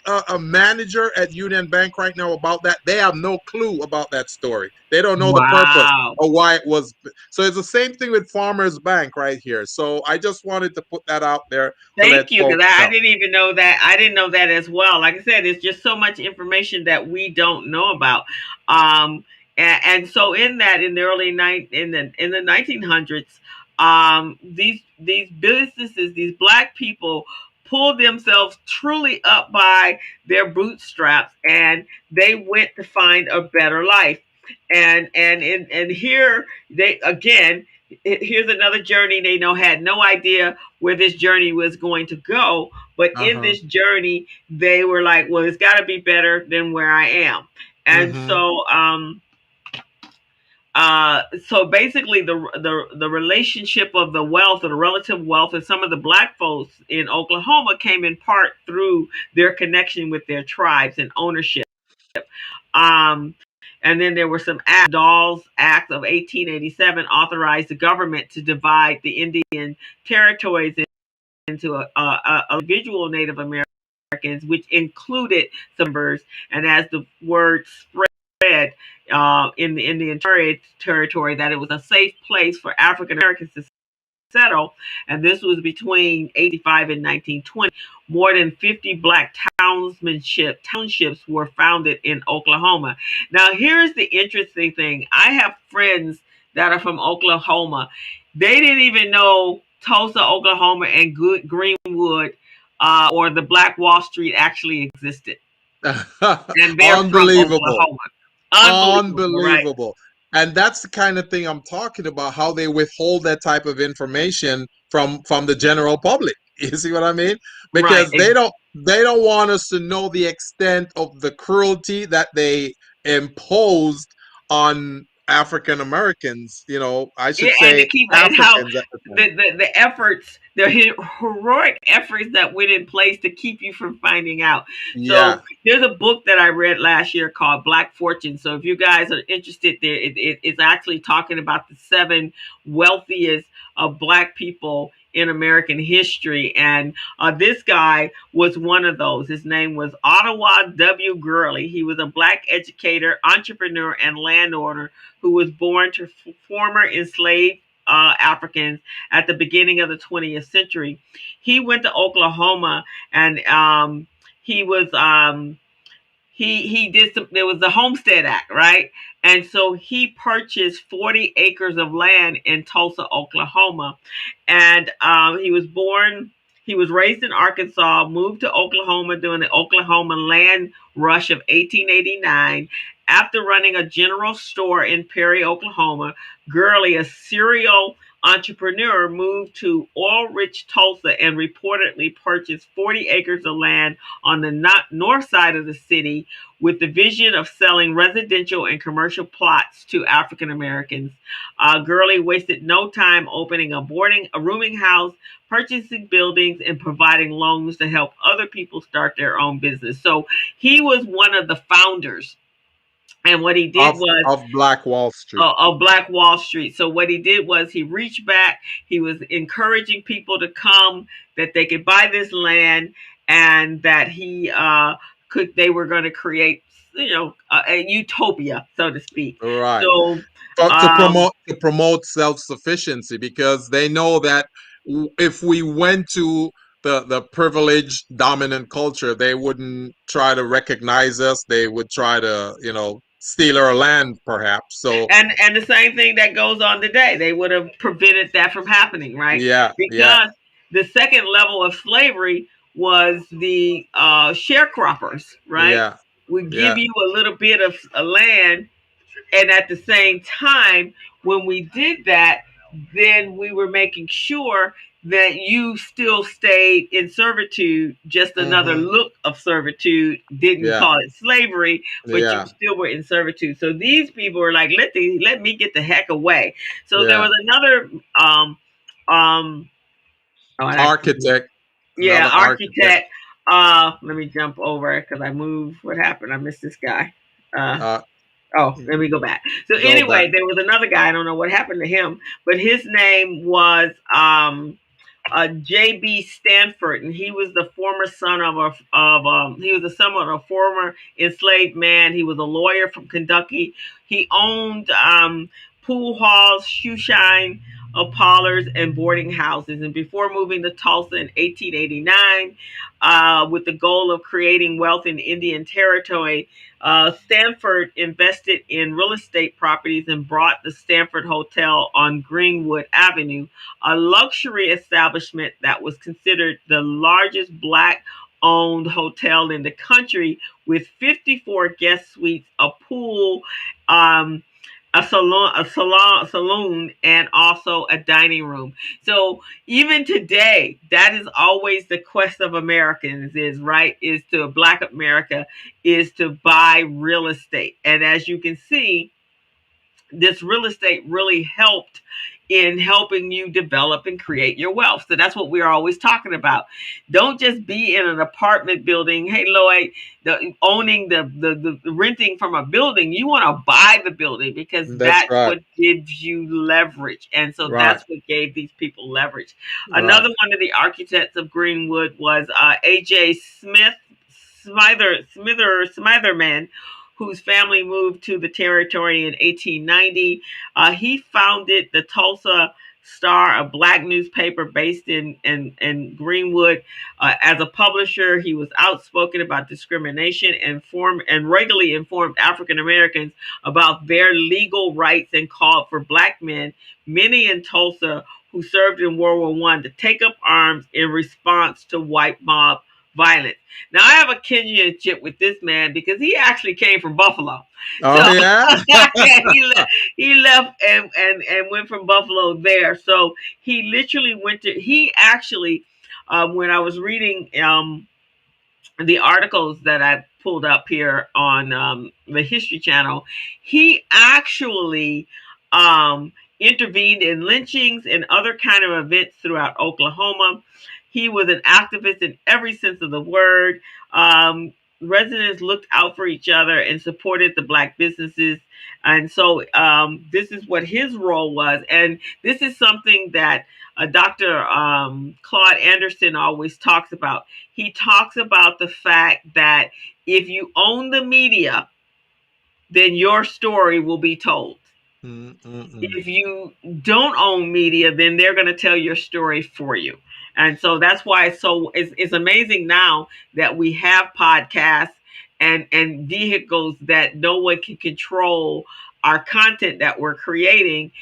a manager at Union Bank right now about that, they have no clue about that story. They don't know the purpose Wow. or why it was. So it's the same thing with Farmers Bank right here. So I just wanted to put that out there to let Thank you, because folks I know. didn't even know that. I didn't know that as well. Like I said, it's just so much information that we don't know about. And so in that, in the in the 1900s, these businesses, these black people pulled themselves truly up by their bootstraps, and they went to find a better life. And here they again. Here's another journey they had no idea where this journey was going to go. But in Uh-huh. this journey, they were like, well, it's got to be better than where I am. And Mm-hmm. so basically the relationship of the wealth or the relative wealth of some of the black folks in Oklahoma came in part through their connection with their tribes and ownership. Um, and then there were some acts. Dawes Act of 1887 authorized the government to divide the Indian territories into a individual Native Americans, which included some members. And as the word spread in the Indian territory, that it was a safe place for African Americans to settle, and this was between 85 and 1920. More than 50 black townships were founded in Oklahoma. Now, here's the interesting thing. I have friends that are from Oklahoma. They didn't even know Tulsa, Oklahoma, and Greenwood, or the Black Wall Street actually existed. And they're from Unbelievable. Oklahoma. Unbelievable, right? Unbelievable. And that's the kind of thing I'm talking about, how they withhold that type of information from the general public. You see what I mean? Right. Because they don't want us to know the extent of the cruelty that they imposed on African Americans, I Yeah, should and to say keep and how Africans at the time. the efforts, the heroic efforts that went in place to keep you from finding out. So Yeah. there's a book that I read last year called Black Fortune. So if you guys are interested, there it's actually talking about the seven wealthiest of black people in American history, and this guy was one of those. His name was Ottawa W. Gurley. He was a black educator, entrepreneur, and landowner who was born to former enslaved Africans at the beginning of the 20th century. He went to Oklahoma, and he was he did some. There was the Homestead Act, right? And so he purchased 40 acres of land in Tulsa, Oklahoma, and he was born. He was raised in Arkansas, moved to Oklahoma during the Oklahoma land rush of 1889. After running a general store in Perry, Oklahoma, Gurley, a serial entrepreneur moved to oil-rich Tulsa and reportedly purchased 40 acres of land on the north side of the city with the vision of selling residential and commercial plots to African Americans. Gurley wasted no time opening a rooming house, purchasing buildings, and providing loans to help other people start their own business. So he was one of the founders. And what he did of Black Wall Street. Of Black Wall Street. So what he did was he reached back. He was encouraging people to come, that they could buy this land, and that they were going to create, a utopia, so to speak. Right. So to promote self-sufficiency, because they know that if we went to the privileged dominant culture, they wouldn't try to recognize us. They would try to, steal our land, perhaps. So and the same thing that goes on today, they would have prevented that from happening, right? Yeah. Because the second level of slavery was the sharecroppers, right? Yeah. We give you a little bit of land, and at the same time, when we did that, then we were making sure that you still stayed in servitude, just another look of servitude. Didn't call it slavery, but you still were in servitude. So these people were like, let me get the heck away. So there was another architect. Architect. Let me jump over because I moved. What happened? I missed this guy. Let me go back. So anyway, there was another guy. I don't know what happened to him, but his name was J.B. Stanford, and he was the former son he was the son of a former enslaved man. He was a lawyer from Kentucky. He owned pool halls, shoe shine parlors, and boarding houses. And before moving to Tulsa in 1889, with the goal of creating wealth in Indian Territory, Stanford invested in real estate properties and bought the Stanford Hotel on Greenwood Avenue, a luxury establishment that was considered the largest Black-owned hotel in the country, with 54 guest suites, a pool, a saloon, and also a dining room. So even today, that is always the quest of Americans is to Black America, is to buy real estate. And as you can see, this real estate really helped in helping you develop and create your wealth. So that's what we're always talking about. Don't just be in an apartment building. Hey, Lloyd, the renting from a building. You want to buy the building, because that's right. What gives you leverage. And so that's what gave these people leverage. Another one of the architects of Greenwood was A.J. Smitherman, whose family moved to the territory in 1890. He founded the Tulsa Star, a Black newspaper based in Greenwood. As a publisher, he was outspoken about discrimination and regularly informed African Americans about their legal rights, and called for Black men, many in Tulsa, who served in World War I, to take up arms in response to white mob violence. Now, I have a kinship with this man because he actually came from Buffalo. He left and went from Buffalo there. So he literally he actually, when I was reading the articles that I pulled up here on the History Channel, he actually intervened in lynchings and other kind of events throughout Oklahoma. He was an activist in every sense of the word. Residents looked out for each other and supported the Black businesses. And so this is what his role was. And this is something that Dr. Claude Anderson always talks about. He talks about the fact that if you own the media, then your story will be told. If you don't own media, then they're going to tell your story for you. And so that's why it's amazing now that we have podcasts and vehicles that no one can control our content that we're creating,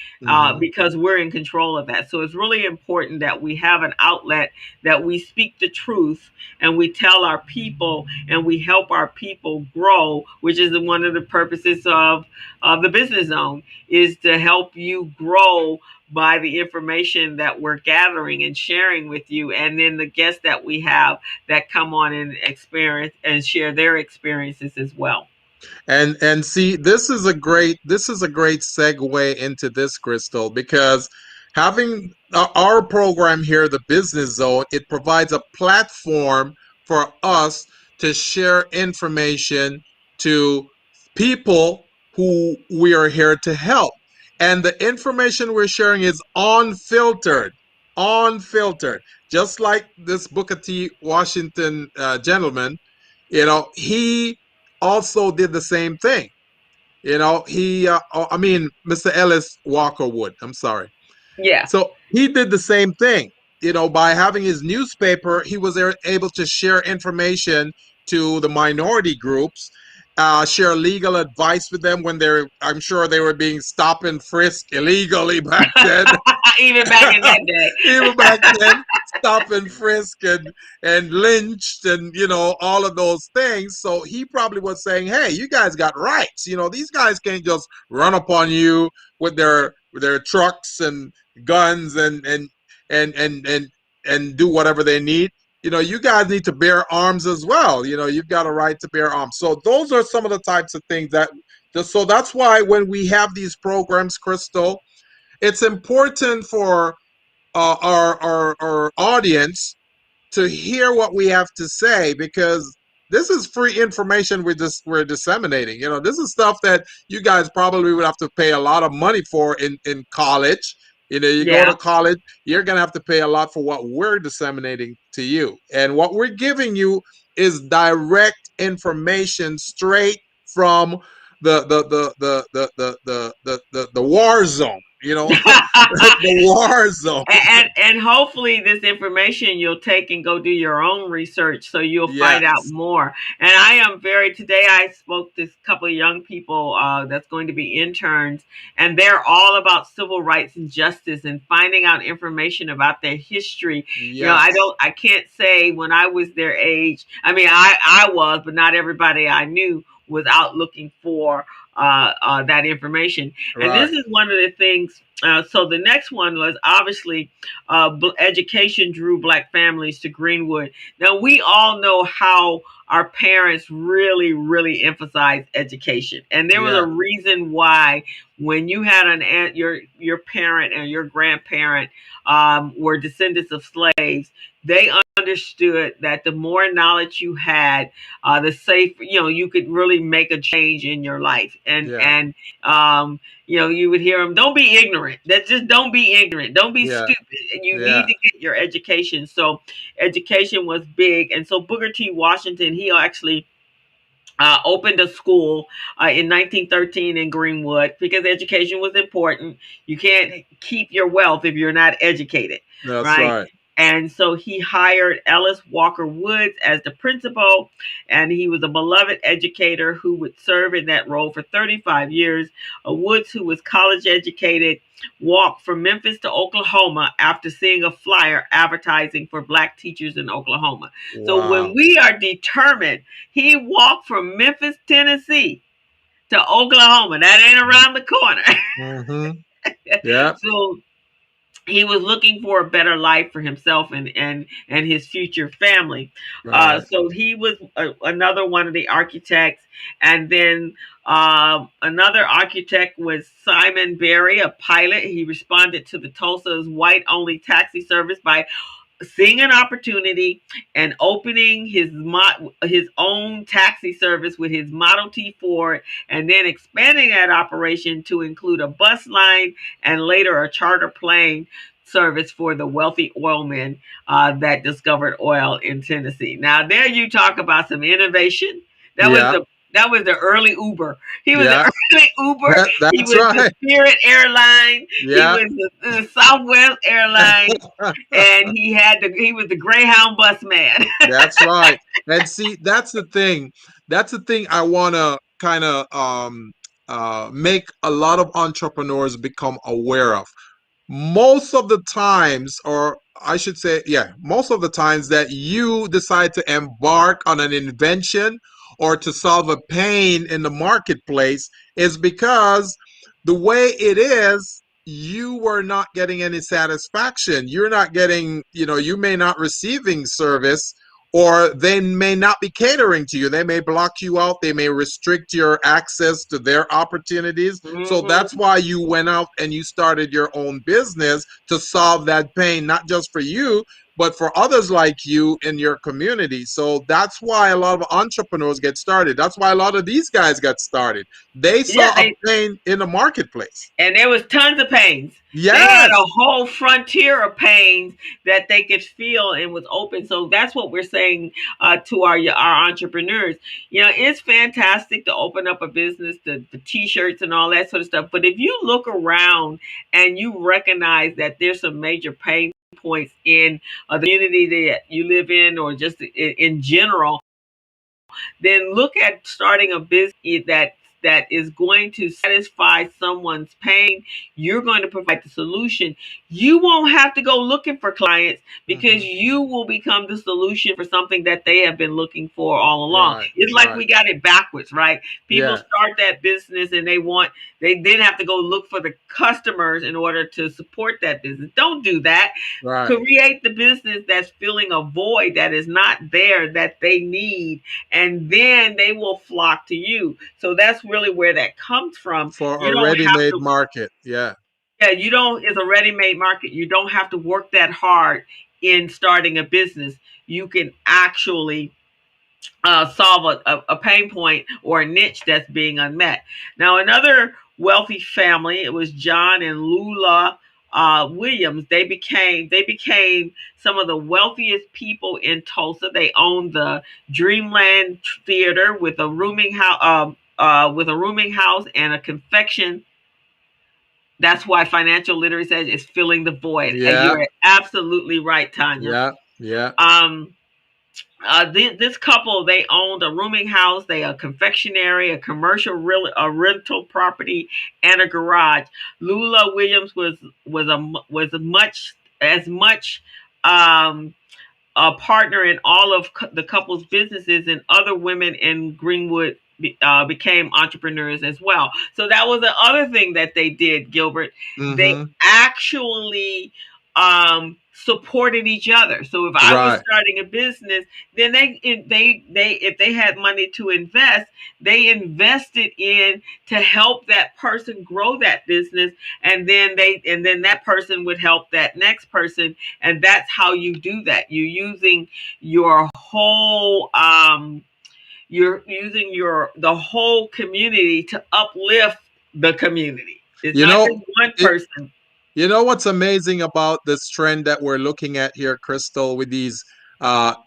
because we're in control of that. So it's really important that we have an outlet, that we speak the truth, and we tell our people, and we help our people grow, which is one of the purposes of the Business Zone, is to help you grow by the information that we're gathering and sharing with you, and then the guests that we have that come on and experience and share their experiences as well. And see, this is a great segue into this, Crystal, because having our program here, the Business Zone, it provides a platform for us to share information to people who we are here to help. And the information we're sharing is unfiltered, unfiltered. Just like this Booker T. Washington gentleman, he also did the same thing. Mr. Ellis Walker Wood, I'm sorry. Yeah. So he did the same thing. By having his newspaper, he was able to share information to the minority groups, share legal advice with them when I'm sure they were being stop and frisked illegally back then. Even back in that day. Even back then, stop and frisk and lynched and, all of those things. So he probably was saying, hey, you guys got rights. These guys can't just run upon you with their trucks and guns and do whatever they need. You guys need to bear arms as well. You've got a right to bear arms. So those are some of the types of things so that's why when we have these programs, Crystal, it's important for our audience to hear what we have to say, because this is free information we're disseminating. This is stuff that you guys probably would have to pay a lot of money for in college. You go to college, you're going to have to pay a lot for what we're disseminating to you. And what we're giving you is direct information straight from the war zone. The war zone. And hopefully this information you'll take and go do your own research, so you'll find out more. And today I spoke to a couple of young people that's going to be interns, and they're all about civil rights and justice and finding out information about their history. I can't say when I was their age. I mean, I was, but not everybody I knew was out looking for that information. And this is one of the things. So the next one was obviously education drew Black families to Greenwood. Now we all know how our parents really, really emphasized education, and there was a reason why when you had an aunt, your parent and your grandparent were descendants of slaves, they understood that the more knowledge you had, the safer, you could really make a change in your life. And you would hear them, don't be ignorant. That's just, don't be ignorant. Don't be stupid. And you need to get your education. So education was big. And so Booker T. Washington, he actually opened a school in 1913 in Greenwood, because education was important. You can't keep your wealth if you're not educated. That's right. And so he hired Ellis Walker Woods as the principal, and he was a beloved educator who would serve in that role for 35 years. Woods, who was college educated, walked from Memphis to Oklahoma after seeing a flyer advertising for Black teachers in Oklahoma. Wow. So when we are determined, he walked from Memphis, Tennessee to Oklahoma. That ain't around the corner. Mm-hmm. Yeah. So he was looking for a better life for himself and his future family. Right. So he was another one of the architects. And then another architect was Simon Berry, a pilot. He responded to the Tulsa's white-only taxi service by seeing an opportunity and opening his own taxi service with his Model T Ford, and then expanding that operation to include a bus line and later a charter plane service for the wealthy oilmen that discovered oil in Tennessee. Now, there you talk about some innovation. That was the early Uber. He was the early Uber. He was the Spirit Airline. He was the Southwest Airline, and he was the Greyhound bus man. That's right. And see, that's the thing. That's the thing I want to kind of make a lot of entrepreneurs become aware of. Most of the times, or I should say, most of the times that you decide to embark on an invention or to solve a pain in the marketplace is because the way it is, you were not getting any satisfaction. You're not getting, you may not receiving service, or they may not be catering to you. They may block you out. They may restrict your access to their opportunities. So that's why you went out and you started your own business to solve that pain, not just for you, but for others like you in your community. So that's why a lot of entrepreneurs get started. That's why a lot of these guys got started. They saw a pain in the marketplace. And there was tons of pains. Yes. They had a whole frontier of pains that they could feel and was open. So that's what we're saying to our entrepreneurs. It's fantastic to open up a business, the t-shirts and all that sort of stuff. But if you look around and you recognize that there's some major pain points in the community that you live in, or just in general, then look at starting a business that is going to satisfy someone's pain. You're going to provide the solution. You won't have to go looking for clients, because you will become the solution for something that they have been looking for all along. It's like we got it backwards, right? People start that business and they then have to go look for the customers in order to support that business. Don't do that. Create the business that's filling a void that is not there, that they need, and then they will flock to you. So that's really where that comes from. For a ready-made market. Yeah, it's a ready-made market. You don't have to work that hard in starting a business. You can actually solve a pain point or a niche that's being unmet. Now, another wealthy family, it was John and Lula Williams. They became some of the wealthiest people in Tulsa. They owned the Dreamland Theater with a rooming house, and a confection. That's why financial literacy is filling the void. Yeah. And you're absolutely right, Tanya. Yeah. This couple, they owned a rooming house, a confectionery, a commercial rental property, and a garage. Lula Williams was as much a partner in all of the couple's businesses, and other women in Greenwood became entrepreneurs as well. So that was the other thing that they did, Gilbert. They actually supported each other. So if I was starting a business, then they if they had money to invest, they invested in to help that person grow that business, and then that person would help that next person, and that's how you do that. You're using your whole the whole community to uplift the community. It's not just one person. You know what's amazing about this trend that we're looking at here, Crystal, with these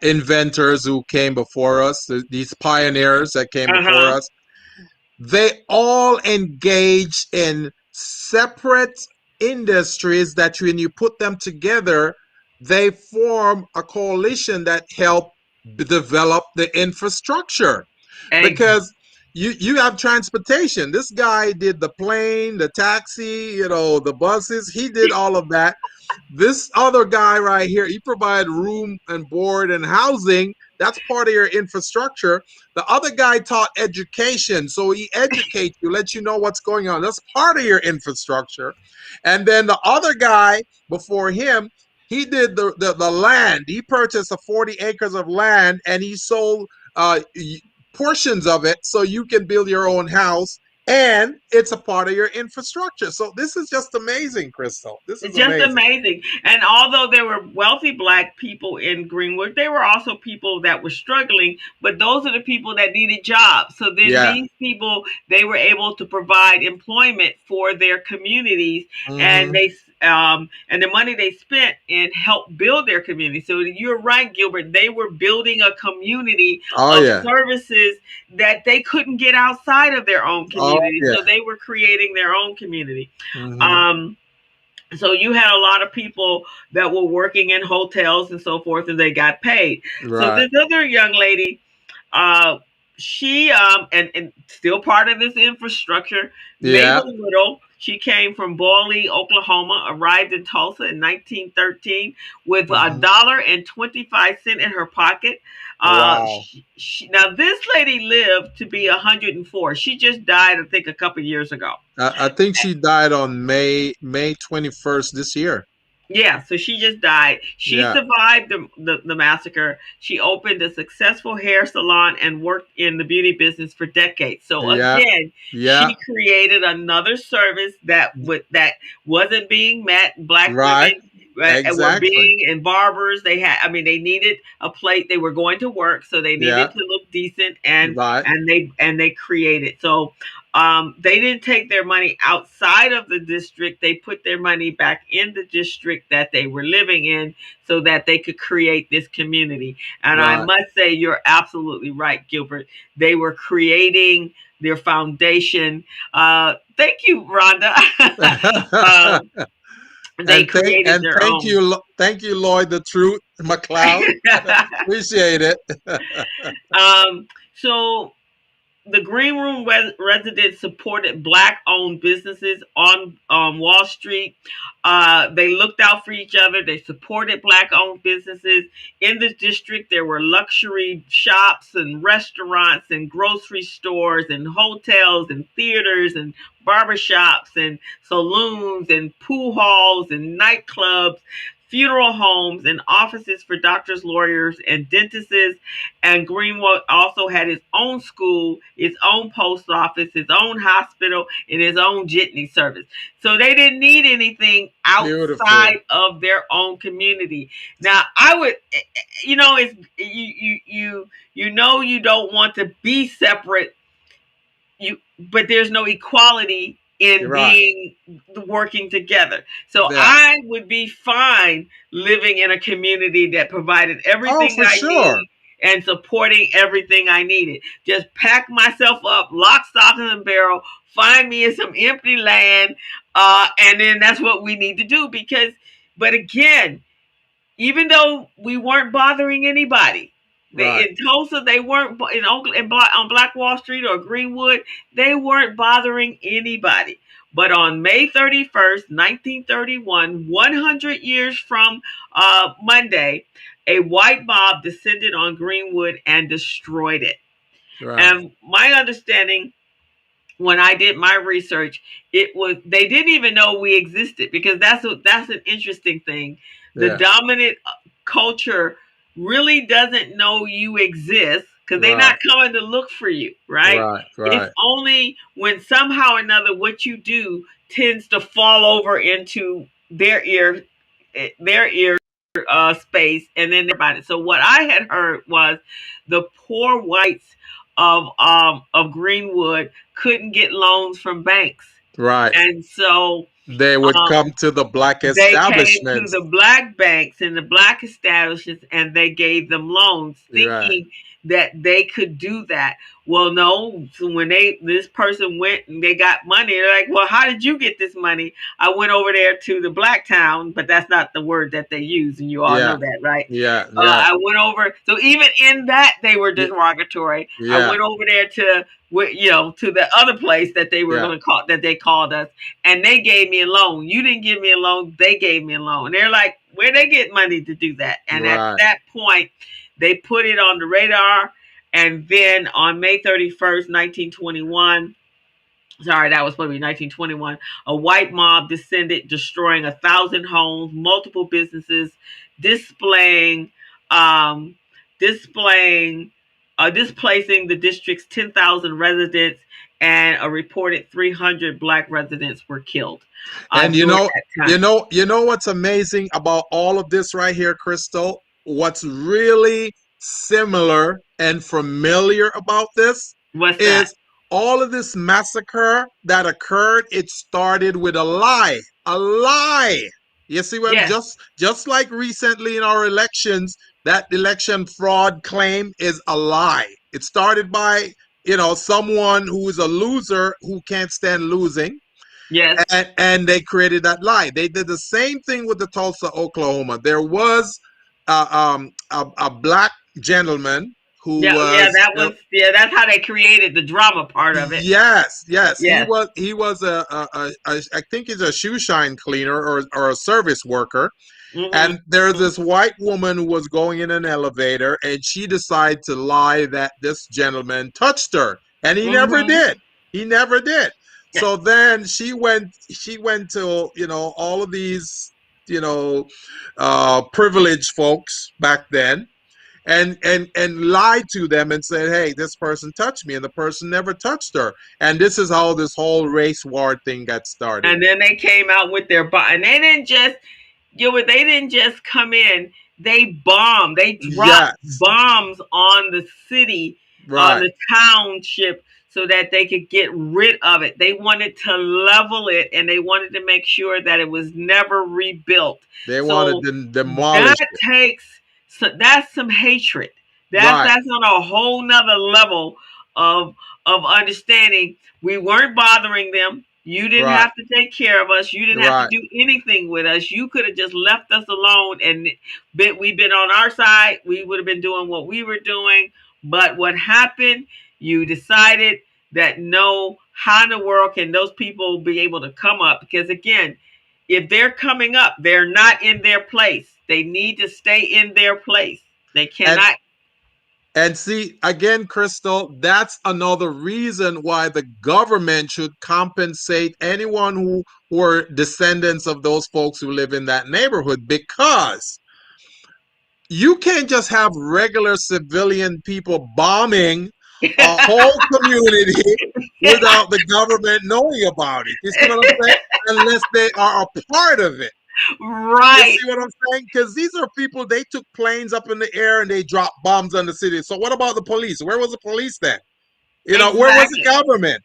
inventors who came before us, these pioneers that came before us? They all engage in separate industries that when you put them together, they form a coalition that help develop the infrastructure. Because you have transportation. This guy did the plane, the taxi, the buses. He did all of that. This other guy right here, he provided room and board and housing. That's part of your infrastructure. The other guy taught education. So he educates you, lets you know what's going on. That's part of your infrastructure. And then the other guy before him, he did the land. He purchased 40 acres of land, and he sold portions of it so you can build your own house, and it's a part of your infrastructure. So this is just amazing, Crystal. This is just amazing. And although there were wealthy Black people in Greenwood, there were also people that were struggling, but those are the people that needed jobs. So then these people, they were able to provide employment for their communities, and and the money they spent and helped build their community. So you're right, Gilbert. They were building a community of services that they couldn't get outside of their own community. So they were creating their own community. So you had a lot of people that were working in hotels and so forth, and they got paid. So this other young lady, she and still part of this infrastructure, made a little. She came from Boyle, Oklahoma, arrived in Tulsa in 1913 with $1.25 in her pocket. Wow. Now, this lady lived to be 104. She just died, I think, a couple years ago. I think she died on May 21st this year. Yeah, so she just died. She survived the massacre. She opened a successful hair salon and worked in the beauty business for decades. So again, she created another service that wasn't being met. Black women were being, and barbers. They needed a plate. They were going to work, so they needed to look decent, and they created. So they didn't take their money outside of the district. They put their money back in the district that they were living in so that they could create this community. And I must say, you're absolutely right, Gilbert. They were creating their foundation. Thank you, Rhonda. They created their own. Thank you, Lloyd the Truth McLeod. Appreciate it. So the Green Room residents supported Black-owned businesses on Wall Street. They looked out for each other. They supported Black-owned businesses. In the district, there were luxury shops and restaurants and grocery stores and hotels and theaters and barbershops and saloons and pool halls and nightclubs, funeral homes, and offices for doctors, lawyers, and dentists. And Greenwood also had his own school, his own post office, his own hospital, and his own jitney service. So they didn't need anything outside of their own community. Now, I would, it's you don't want to be separate, but there's no equality in being working together. So I would be fine living in a community that provided everything need and supporting everything I needed. Just pack myself up, lock, stock, and barrel, find me some empty land, and then that's what we need to do. But again, even though we weren't bothering anybody, in Tulsa, they weren't in Oakland, on Black Wall Street or Greenwood, they weren't bothering anybody. But on May 31st, 1931, 100 years from Monday, a white mob descended on Greenwood and destroyed it. And my understanding, when I did my research, they didn't even know we existed, because that's an interesting thing. The dominant culture really doesn't know you exist, because they're not coming to look for you, right? It's only when somehow or another what you do tends to fall over into their ear space, and then about it. So what I had heard was the poor whites of Greenwood couldn't get loans from banks, and so they would come to the Black establishments. They came to the Black banks and the Black establishments, and they gave them loans, thinking that they could do that. Well, no. So when this person went and they got money, they're like, well, how did you get this money? I went over there to the Black town, but that's not the word that they use, and you all know that, right? I went over. So even in that, they were derogatory. I went over there to the other place that they were going to call, that they called us, and they gave me a loan. You didn't give me a loan. They gave me a loan. And they're like, where they get money to do that? And at that point, they put it on the radar. And then on May 31st, 1921, that was supposed to be 1921, a white mob descended, destroying 1,000 homes, multiple businesses, displacing the district's 10,000 residents, and a reported 300 Black residents were killed. And you know what's amazing about all of this right here, Crystal? What's really similar and familiar about this is all of this massacre that occurred. It started with a lie. You see what? Just like recently in our elections, that election fraud claim is a lie. It started by someone who is a loser who can't stand losing. And they created that lie. They did the same thing with the Tulsa, Oklahoma. There was a Black gentleman who Yeah, was that's how they created the drama part of it. Yes, yes. Yes. He was I think he's a shoe shine cleaner or a service worker. Mm-hmm. And there's this white woman who was going in an elevator, and she decided to lie that this gentleman touched her, and he never Mm-hmm. did. He never did. Yeah. So then she went to, all of these, privileged folks back then, and lied to them and said, hey, this person touched me, and the person never touched her. And this is how this whole race war thing got started. And then they came out with their and they didn't just they didn't just come in. They bombed. They dropped Yes. bombs on the city, on Right. the township, so that they could get rid of it. They wanted to level it, and they wanted to make sure that it was never rebuilt. They wanted So to demolish that it. that's some hatred. Right. That's on a whole nother level of understanding. We weren't bothering them. You didn't Right. have to take care of us. You didn't have to Right. do anything with us. You could have just left us alone, and we've been on our side. We would have been doing what we were doing. But what happened? You decided that no, how in the world can those people be able to come up? Because again, if they're coming up, they're not in their place. They need to stay in their place. They cannot. And see, again, Crystal, that's another reason why the government should compensate anyone who were descendants of those folks who live in that neighborhood, because you can't just have regular civilian people bombing a whole community without the government knowing about it. You see what I'm saying? Unless they are a part of it. Right. You see what I'm saying? Because these are people, they took planes up in the air and they dropped bombs on the city. So what about the police? Where was the police then? Exactly. Where was the government?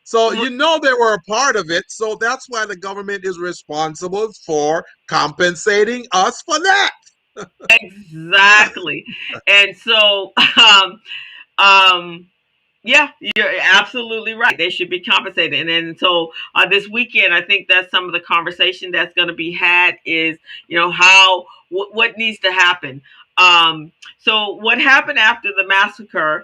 So they were a part of it. So that's why the government is responsible for compensating us for that. Exactly. And so yeah, you're absolutely right. They should be compensated. And then so this weekend, I think that's some of the conversation that's going to be had is, how what needs to happen. So what happened after the massacre?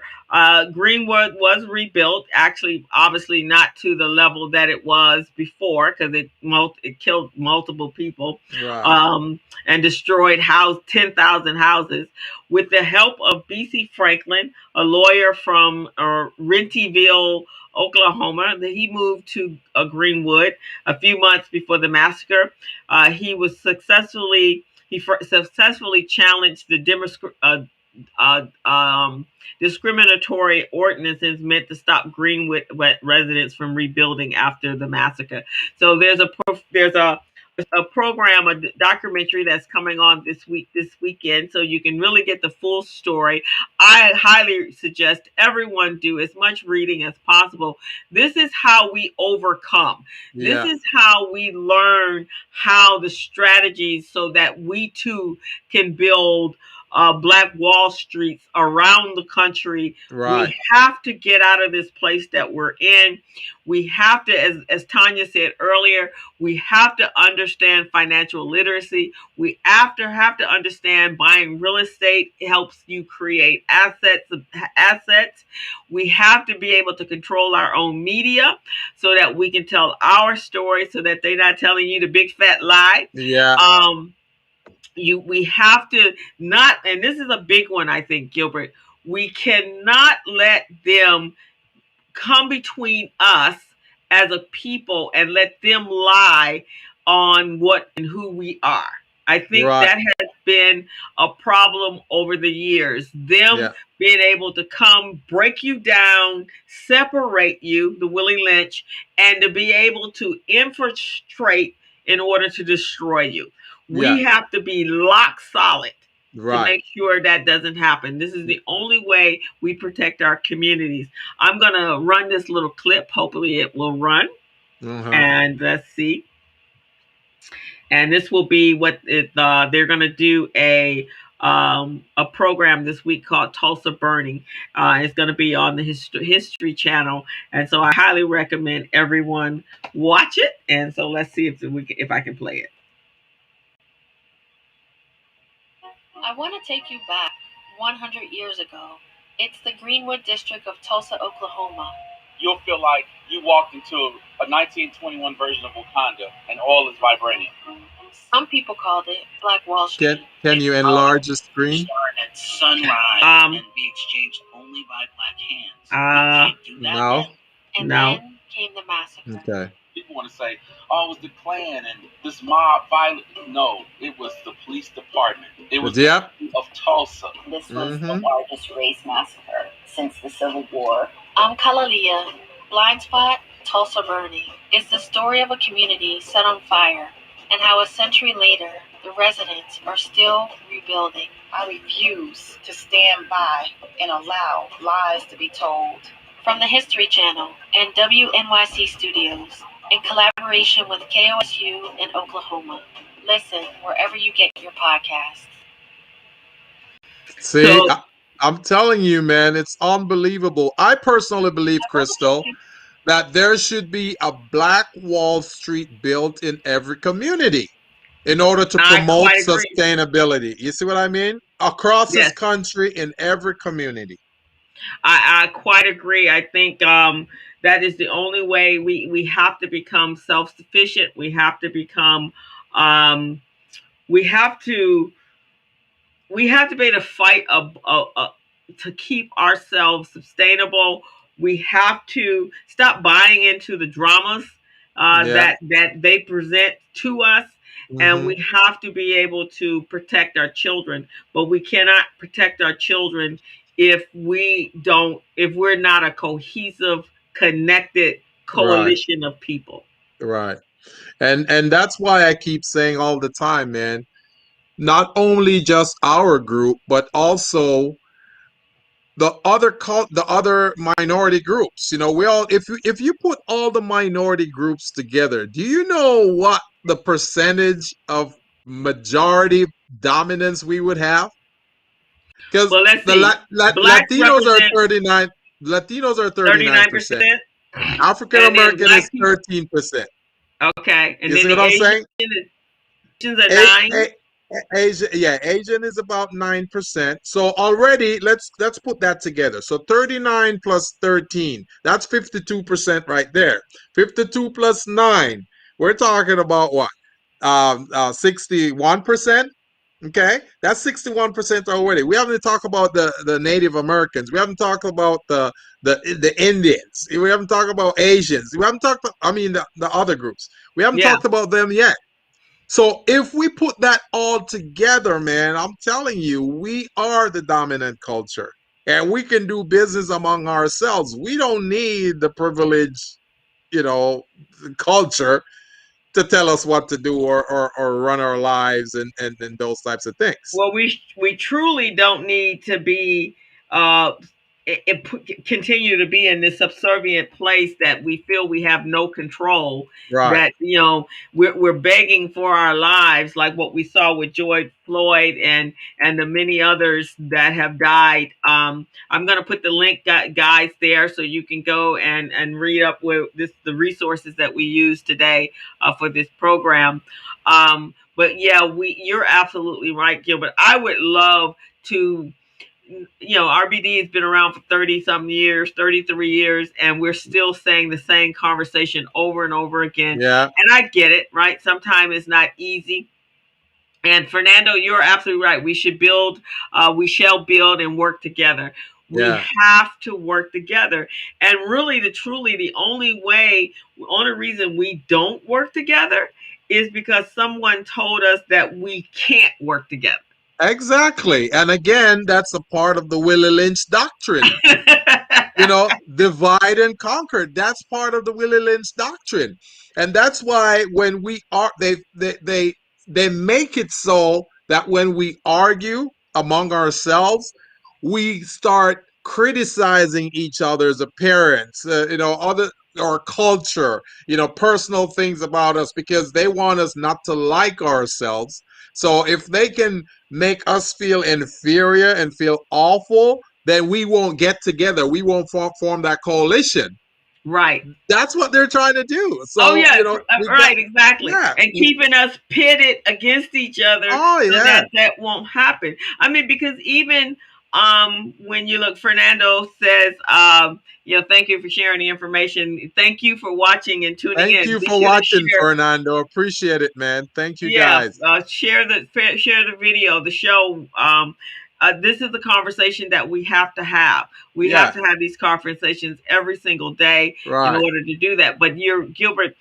Greenwood was rebuilt. Actually, obviously not to the level that it was before, because it killed multiple people, Right. and destroyed 10,000 houses. With the help of B.C. Franklin, a lawyer from Rentyville, Oklahoma, he moved to Greenwood a few months before the massacre. He successfully challenged the discriminatory ordinances meant to stop Greenwood residents from rebuilding after the massacre. So there's a program, a documentary that's coming on this weekend, so you can really get the full story. I highly suggest everyone do as much reading as possible. This is how we overcome. Yeah. This is how we learn how the strategies so that we too can build Black Wall Streets around the country. Right. We have to get out of this place that we're in. We have to, as Tanya said earlier, we have to understand financial literacy. We have to understand buying real estate helps you create assets. We have to be able to control our own media so that we can tell our story, so that they're not telling you the big fat lie. Yeah. We have to not, and this is a big one, I think, Gilbert. We cannot let them come between us as a people and let them lie on what and who we are. I think that has been a problem over the years. Them being able to come, break you down, separate you, the Willie Lynch, and to be able to infiltrate in order to destroy you. We have to be lock solid to make sure that doesn't happen. This is the only way we protect our communities. I'm going to run this little clip. Hopefully it will run. And let's see. And this will be what they're going to do a program this week called Tulsa Burning. It's going to be on the History Channel. And so I highly recommend everyone watch it. And so let's see if I can play it. I want to take you back 100 years ago. It's the Greenwood district of Tulsa, Oklahoma. You'll feel like you walked into a 1921 version of Wakanda and all is vibranium. Some people called it Black Wall Street. Can you enlarge the screen? At sunrise and be exchanged only by black hands. We can't do that no. then. And then came the massacre. Okay. People want to say, oh, it was the Klan and this mob violence. No, it was the police department. It was the of Tulsa. This was the largest race massacre since the Civil War. I'm Kalalia. Blind Spot, Tulsa Burning is the story of a community set on fire and how a century later, the residents are still rebuilding. I refuse to stand by and allow lies to be told. From the History Channel and WNYC Studios, in collaboration with KOSU in Oklahoma. Listen wherever you get your podcasts. See, I'm telling you, man, it's unbelievable. I personally believe, Crystal, that there should be a Black Wall Street built in every community in order to promote sustainability. You see what I mean? Across this country, in every community. I quite agree. I think that is the only way. We have to become self-sufficient. We have to become we have to be able to fight to keep ourselves sustainable. We have to stop buying into the dramas that they present to us. And we have to be able to protect our children, but we cannot protect our children if we're not a cohesive, connected coalition of people. Right. And that's why I keep saying all the time, man, not only just our group, but also the other minority groups. You know, we all, if you put all the minority groups together, do you know what the percentage of majority dominance we would have? Because Latinos are 39. Latinos are 39%. African American is 13%. Okay, and you see what I'm saying? Asians are 9. Asian is about 9%. So already, let's put that together. So 39 plus 13, that's 52% right there. 52 plus 9, we're talking about what? 61%. Okay, that's 61% already. We haven't talked about the Native Americans. We haven't talked about the Indians. We haven't talked about Asians. We haven't talked. The other groups. We haven't talked about them yet. So if we put that all together, man, I'm telling you, we are the dominant culture, and we can do business among ourselves. We don't need the privileged, culture to tell us what to do or run our lives and those types of things. Well, we truly don't need to be continue to be in this subservient place that we feel we have no control. Right. That we're begging for our lives, like what we saw with George Floyd and the many others that have died. I'm going to put the link, guys, there so you can go and read up with the resources that we use today for this program. But yeah, you're absolutely right, Gilbert. I would love to. RBD has been around for 30-some years, 33 years, and we're still saying the same conversation over and over again. Yeah. And I get it, right? Sometimes it's not easy. And Fernando, you're absolutely right. We should build, we shall build and work together. We have to work together. And really, the only reason we don't work together is because someone told us that we can't work together. Exactly. And again, that's a part of the Willie Lynch doctrine. Divide and conquer. That's part of the Willie Lynch doctrine. And that's why when we are, they make it so that when we argue among ourselves, we start criticizing each other's appearance, our culture, personal things about us, because they want us not to like ourselves. So if they can make us feel inferior and feel awful, then we won't get together. We won't form that coalition. Right. That's what they're trying to do. So, exactly. Yeah. And keeping us pitted against each other so that won't happen. I mean, because even when you look, Fernando says, thank you for sharing the information. Thank you for watching and tuning in. Thank you for watching, Fernando. Appreciate it, man. Thank you, guys. Share the video, the show. This is the conversation that we have to have. We have to have these conversations every single day in order to do that. But Gilbert,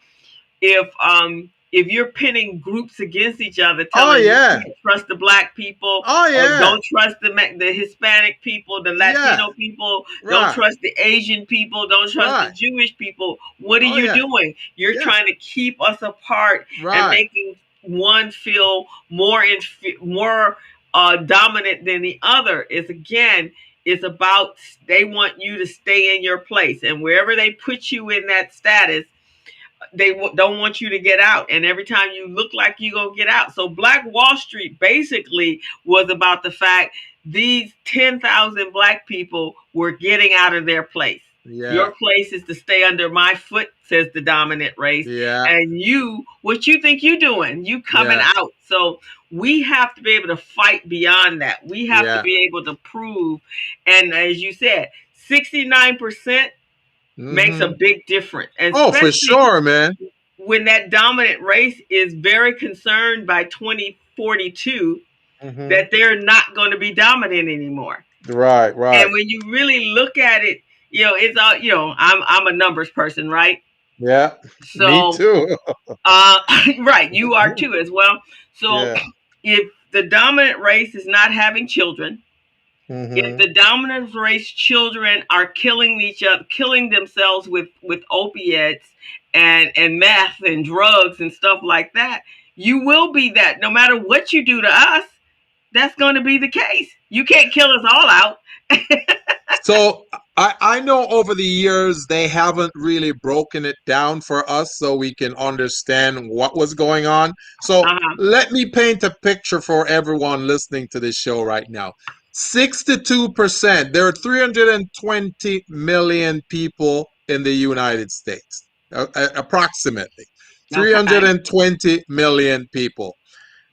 if you're pitting groups against each other, telling you can't trust the Black people, don't trust the Hispanic people, the Latino people, don't trust the Asian people, don't trust the Jewish people. What are you doing? You're trying to keep us apart and making one feel more dominant than the other. It's about, they want you to stay in your place, and wherever they put you in that status, they don't want you to get out. And every time you look like you're going to get out. So Black Wall Street basically was about the fact these 10,000 Black people were getting out of their place. Your place is to stay under my foot, says the dominant race. And what you think you're doing, you coming out. So we have to be able to fight beyond that. We have to be able to prove. And as you said, 69% makes a big difference. And for sure, man. When that dominant race is very concerned by 2042 that they're not going to be dominant anymore. Right. And when you really look at it, it's all, I'm a numbers person, right? Yeah. So, me too. Right. You are too as well. So if the dominant race is not having children, if the dominant race children are killing themselves with opiates and meth and drugs and stuff like that, you will be that. No matter what you do to us, that's going to be the case. You can't kill us all out. So I know over the years they haven't really broken it down for us so we can understand what was going on. So let me paint a picture for everyone listening to this show right now. 62%. There are 320 million people in the United States, approximately 320 million people.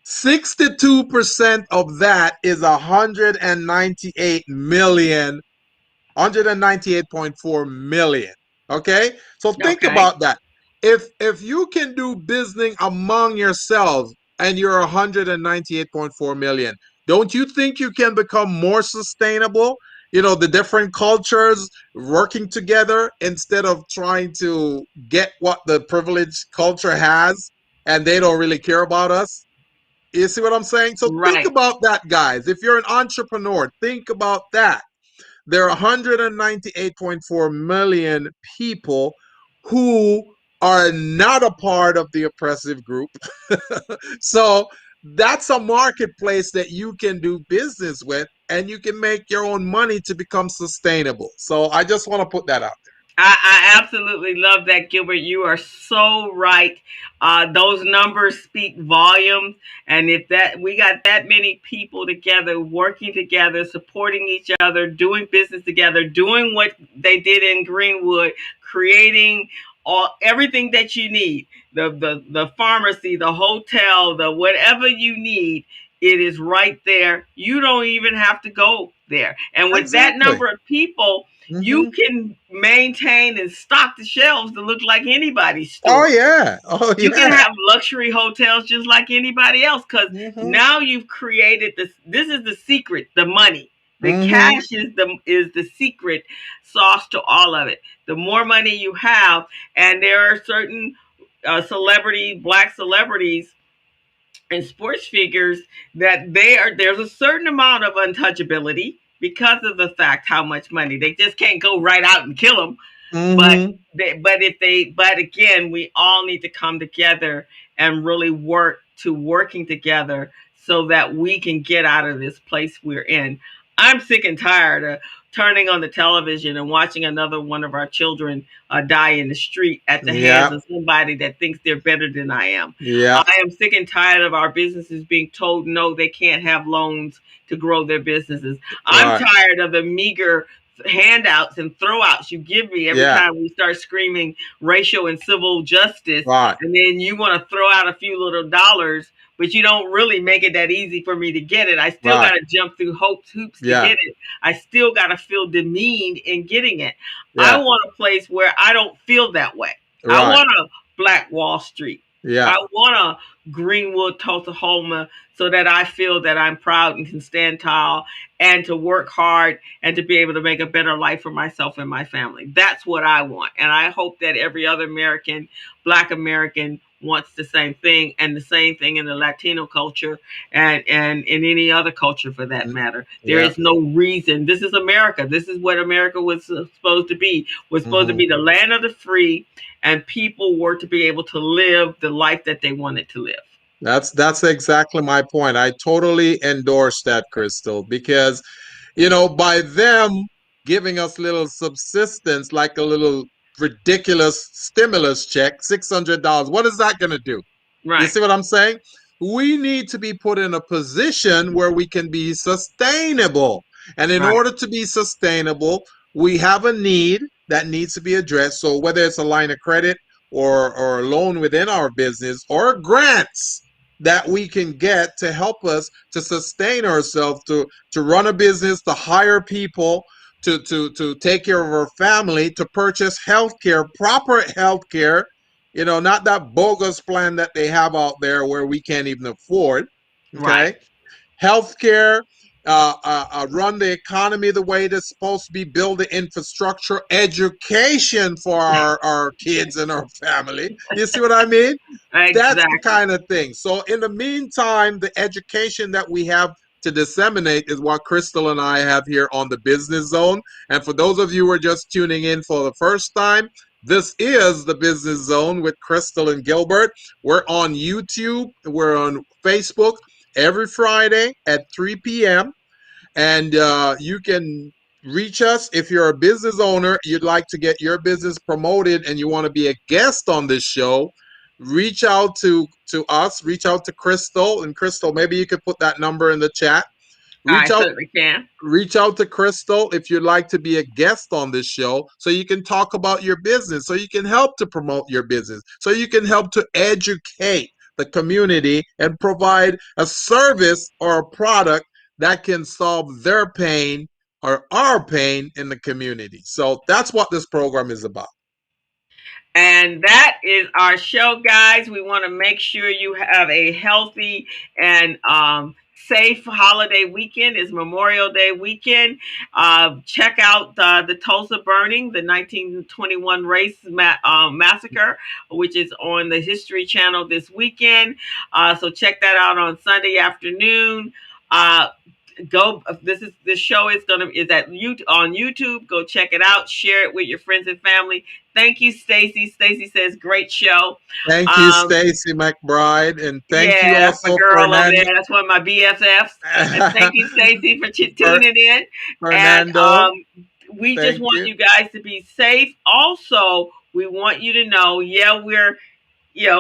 62% of that is 198.4 million. Okay, so think about that. If you can do business among yourselves and you're 198.4 million, don't you think you can become more sustainable? The different cultures working together instead of trying to get what the privileged culture has and they don't really care about us. You see what I'm saying? So think about that, guys. If you're an entrepreneur, think about that. There are 198.4 million people who are not a part of the oppressive group. So that's a marketplace that you can do business with, and you can make your own money to become sustainable. So I just want to put that out there. I absolutely love that, Gilbert. You are so right. Those numbers speak volumes. And if we got that many people together, working together, supporting each other, doing business together, doing what they did in Greenwood, creating everything that you need, the pharmacy, the hotel, the whatever you need, it is right there. You don't even have to go there. And with that number of people, you can maintain and stock the shelves to look like anybody's store. You can have luxury hotels just like anybody else, because now you've created this. This is the secret, the money. The cash is the secret sauce to all of it. The more money you have, and there are certain Black celebrities and sports figures that there's a certain amount of untouchability because of the fact how much money. They just can't go right out and kill them. But again, we all need to come together and really working together so that we can get out of this place we're in. I'm sick and tired of turning on the television and watching another one of our children die in the street at the hands of somebody that thinks they're better than I am. I am sick and tired of our businesses being told no, they can't have loans to grow their businesses. I'm tired of the meager handouts and throwouts you give me every time we start screaming racial and civil justice, and then you want to throw out a few little dollars but you don't really make it that easy for me to get it. I still got to jump through hoops to get it. I still got to feel demeaned in getting it. I want a place where I don't feel that way. I want a Black Wall Street. I want a Greenwood, Tulsa, so that I feel that I'm proud and can stand tall and to work hard and to be able to make a better life for myself and my family. That's what I want. And I hope that every other American, Black American, wants the same thing, and the same thing in the Latino culture and in any other culture for that matter. There is no reason. This is America. This is what America was supposed to be. Was supposed to be the land of the free, and people were to be able to live the life that they wanted to live. That's exactly my point. I totally endorse that, Crystal, because, you know, by them giving us little subsistence, like a little ridiculous stimulus check, $600, what is that going to do? Right. You see what I'm saying? We need to be put in a position where we can be sustainable. And in order to be sustainable, we have a need that needs to be addressed. So whether it's a line of credit or a loan within our business or grants that we can get to help us to sustain ourselves, to run a business, to hire people, to take care of our family, to purchase healthcare, proper healthcare, you know, not that bogus plan that they have out there where we can't even afford. Okay. Healthcare, run the economy the way it's supposed to be, build the infrastructure, education for our kids and our family. You see what I mean? Exactly. That's the kind of thing. So in the meantime, the education that we have to disseminate is what Crystal and I have here on the Business Zone. And for those of you who are just tuning in for the first time, this is the Business Zone with Crystal and Gilbert. We're on YouTube. We're on Facebook every Friday at 3 p.m. And you can reach us if you're a business owner, you'd like to get your business promoted and you want to be a guest on this show. Reach out to us, reach out to Crystal. And Crystal, maybe you could put that number in the chat. Reach out to Crystal if you'd like to be a guest on this show so you can talk about your business, so you can help to promote your business, so you can help to educate the community and provide a service or a product that can solve their pain or our pain in the community. So that's what this program is about. And that is our show, guys. We want to make sure you have a healthy and safe holiday weekend. It's Memorial Day weekend. Check out the Tulsa burning, the 1921 Race Massacre, which is on the History Channel this weekend. So check that out on Sunday afternoon. This show is on YouTube. Go check it out. Share it with your friends and family. Thank you, Stacy. Stacy says great show. Thank you, Stacy McBride, and thank you also for Fernando. That's one of my BFFs. And thank you, Stacy, for tuning in. Fernando, and we just want you guys to be safe. Also, we want you to know, we're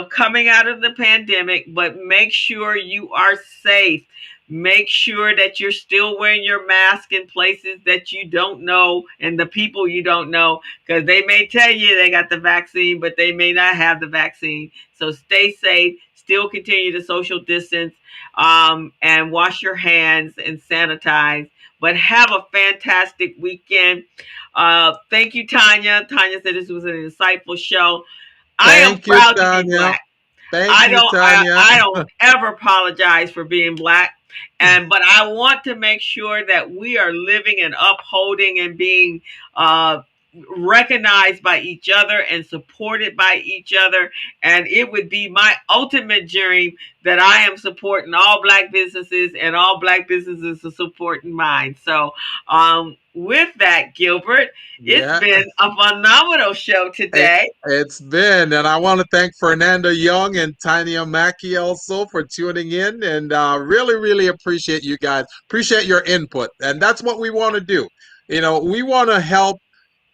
coming out of the pandemic, but make sure you are safe. Make sure that you're still wearing your mask in places that you don't know and the people you don't know, because they may tell you they got the vaccine, but they may not have the vaccine. So stay safe, still continue to social distance, and wash your hands and sanitize. But have a fantastic weekend. Thank you, Tanya. Tanya said this was an insightful show. I am proud to be Black. I don't ever apologize for being Black. But I want to make sure that we are living and upholding and being recognized by each other and supported by each other. And it would be my ultimate dream that I am supporting all Black businesses and all Black businesses are supporting mine. So with that, Gilbert, it's been a phenomenal show today. It's been, and I want to thank Fernando Young and Tanya Mackey also for tuning in, and really, really appreciate you guys. Appreciate your input, and that's what we want to do. You know, we want to help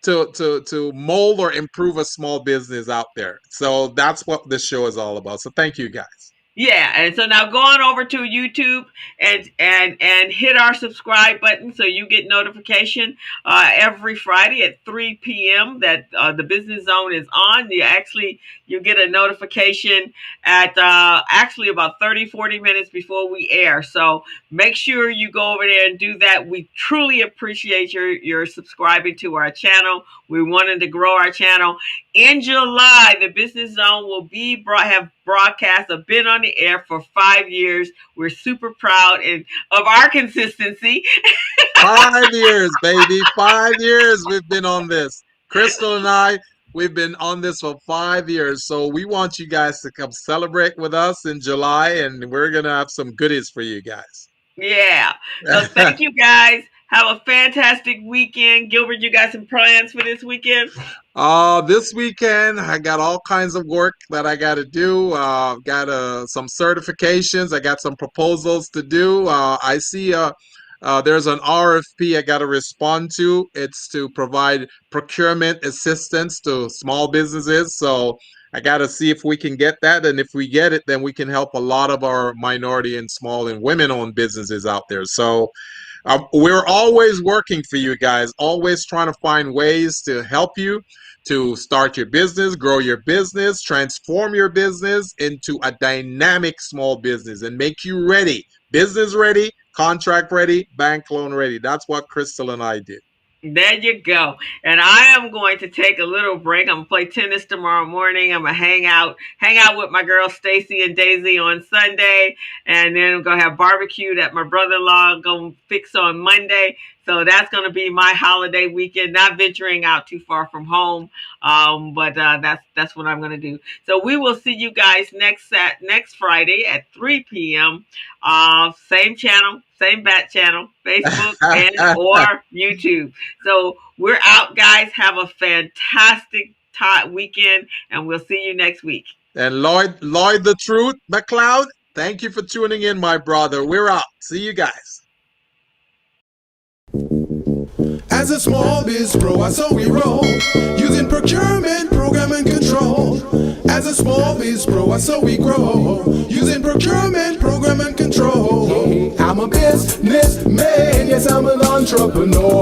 to mold or improve a small business out there. So that's what this show is all about. So thank you, guys. Yeah, and so now go on over to YouTube and hit our subscribe button so you get notification every Friday at 3 p.m. that the Business Zone is on. You get a notification at actually about 30-40 minutes before we air. So make sure you go over there and do that. We truly appreciate your subscribing to our channel. We wanted to grow our channel. In July, the Business Zone will have broadcasts have been on the air for 5 years. We're super proud of our consistency. 5 years, baby. 5 years we've been on this. Crystal and I, we've been on this for 5 years. So we want you guys to come celebrate with us in July, and we're going to have some goodies for you guys. Yeah. So thank you guys. Have a fantastic weekend. Gilbert, you got some plans for this weekend? This weekend, I got all kinds of work that I got to do. Got some certifications. I got some proposals to do. I see there's an RFP I got to respond to. It's to provide procurement assistance to small businesses. So I got to see if we can get that. And if we get it, then we can help a lot of our minority and small and women-owned businesses out there. So we're always working for you guys, always trying to find ways to help you to start your business, grow your business, transform your business into a dynamic small business and make you ready, business ready, contract ready, bank loan ready. That's what Crystal and I did. There you go. And I am going to take a little break. I'm going to play tennis tomorrow morning. I'm going to hang out with my girls Stacy and Daisy on Sunday. And then I'm going to have barbecue that my brother-in-law going to fix on Monday. So that's going to be my holiday weekend, not venturing out too far from home. But that's what I'm going to do. So we will see you guys next Friday at 3 p.m. Same channel, same bat channel, Facebook and or YouTube. So we're out, guys. Have a fantastic weekend, and we'll see you next week. And Lloyd the Truth McLeod, thank you for tuning in, my brother. We're out. See you guys. As a small biz pro, I saw we roll, using procurement, program, and control. As a small biz pro, I saw we grow, using procurement, program, and control. I'm a businessman, yes, I'm an entrepreneur.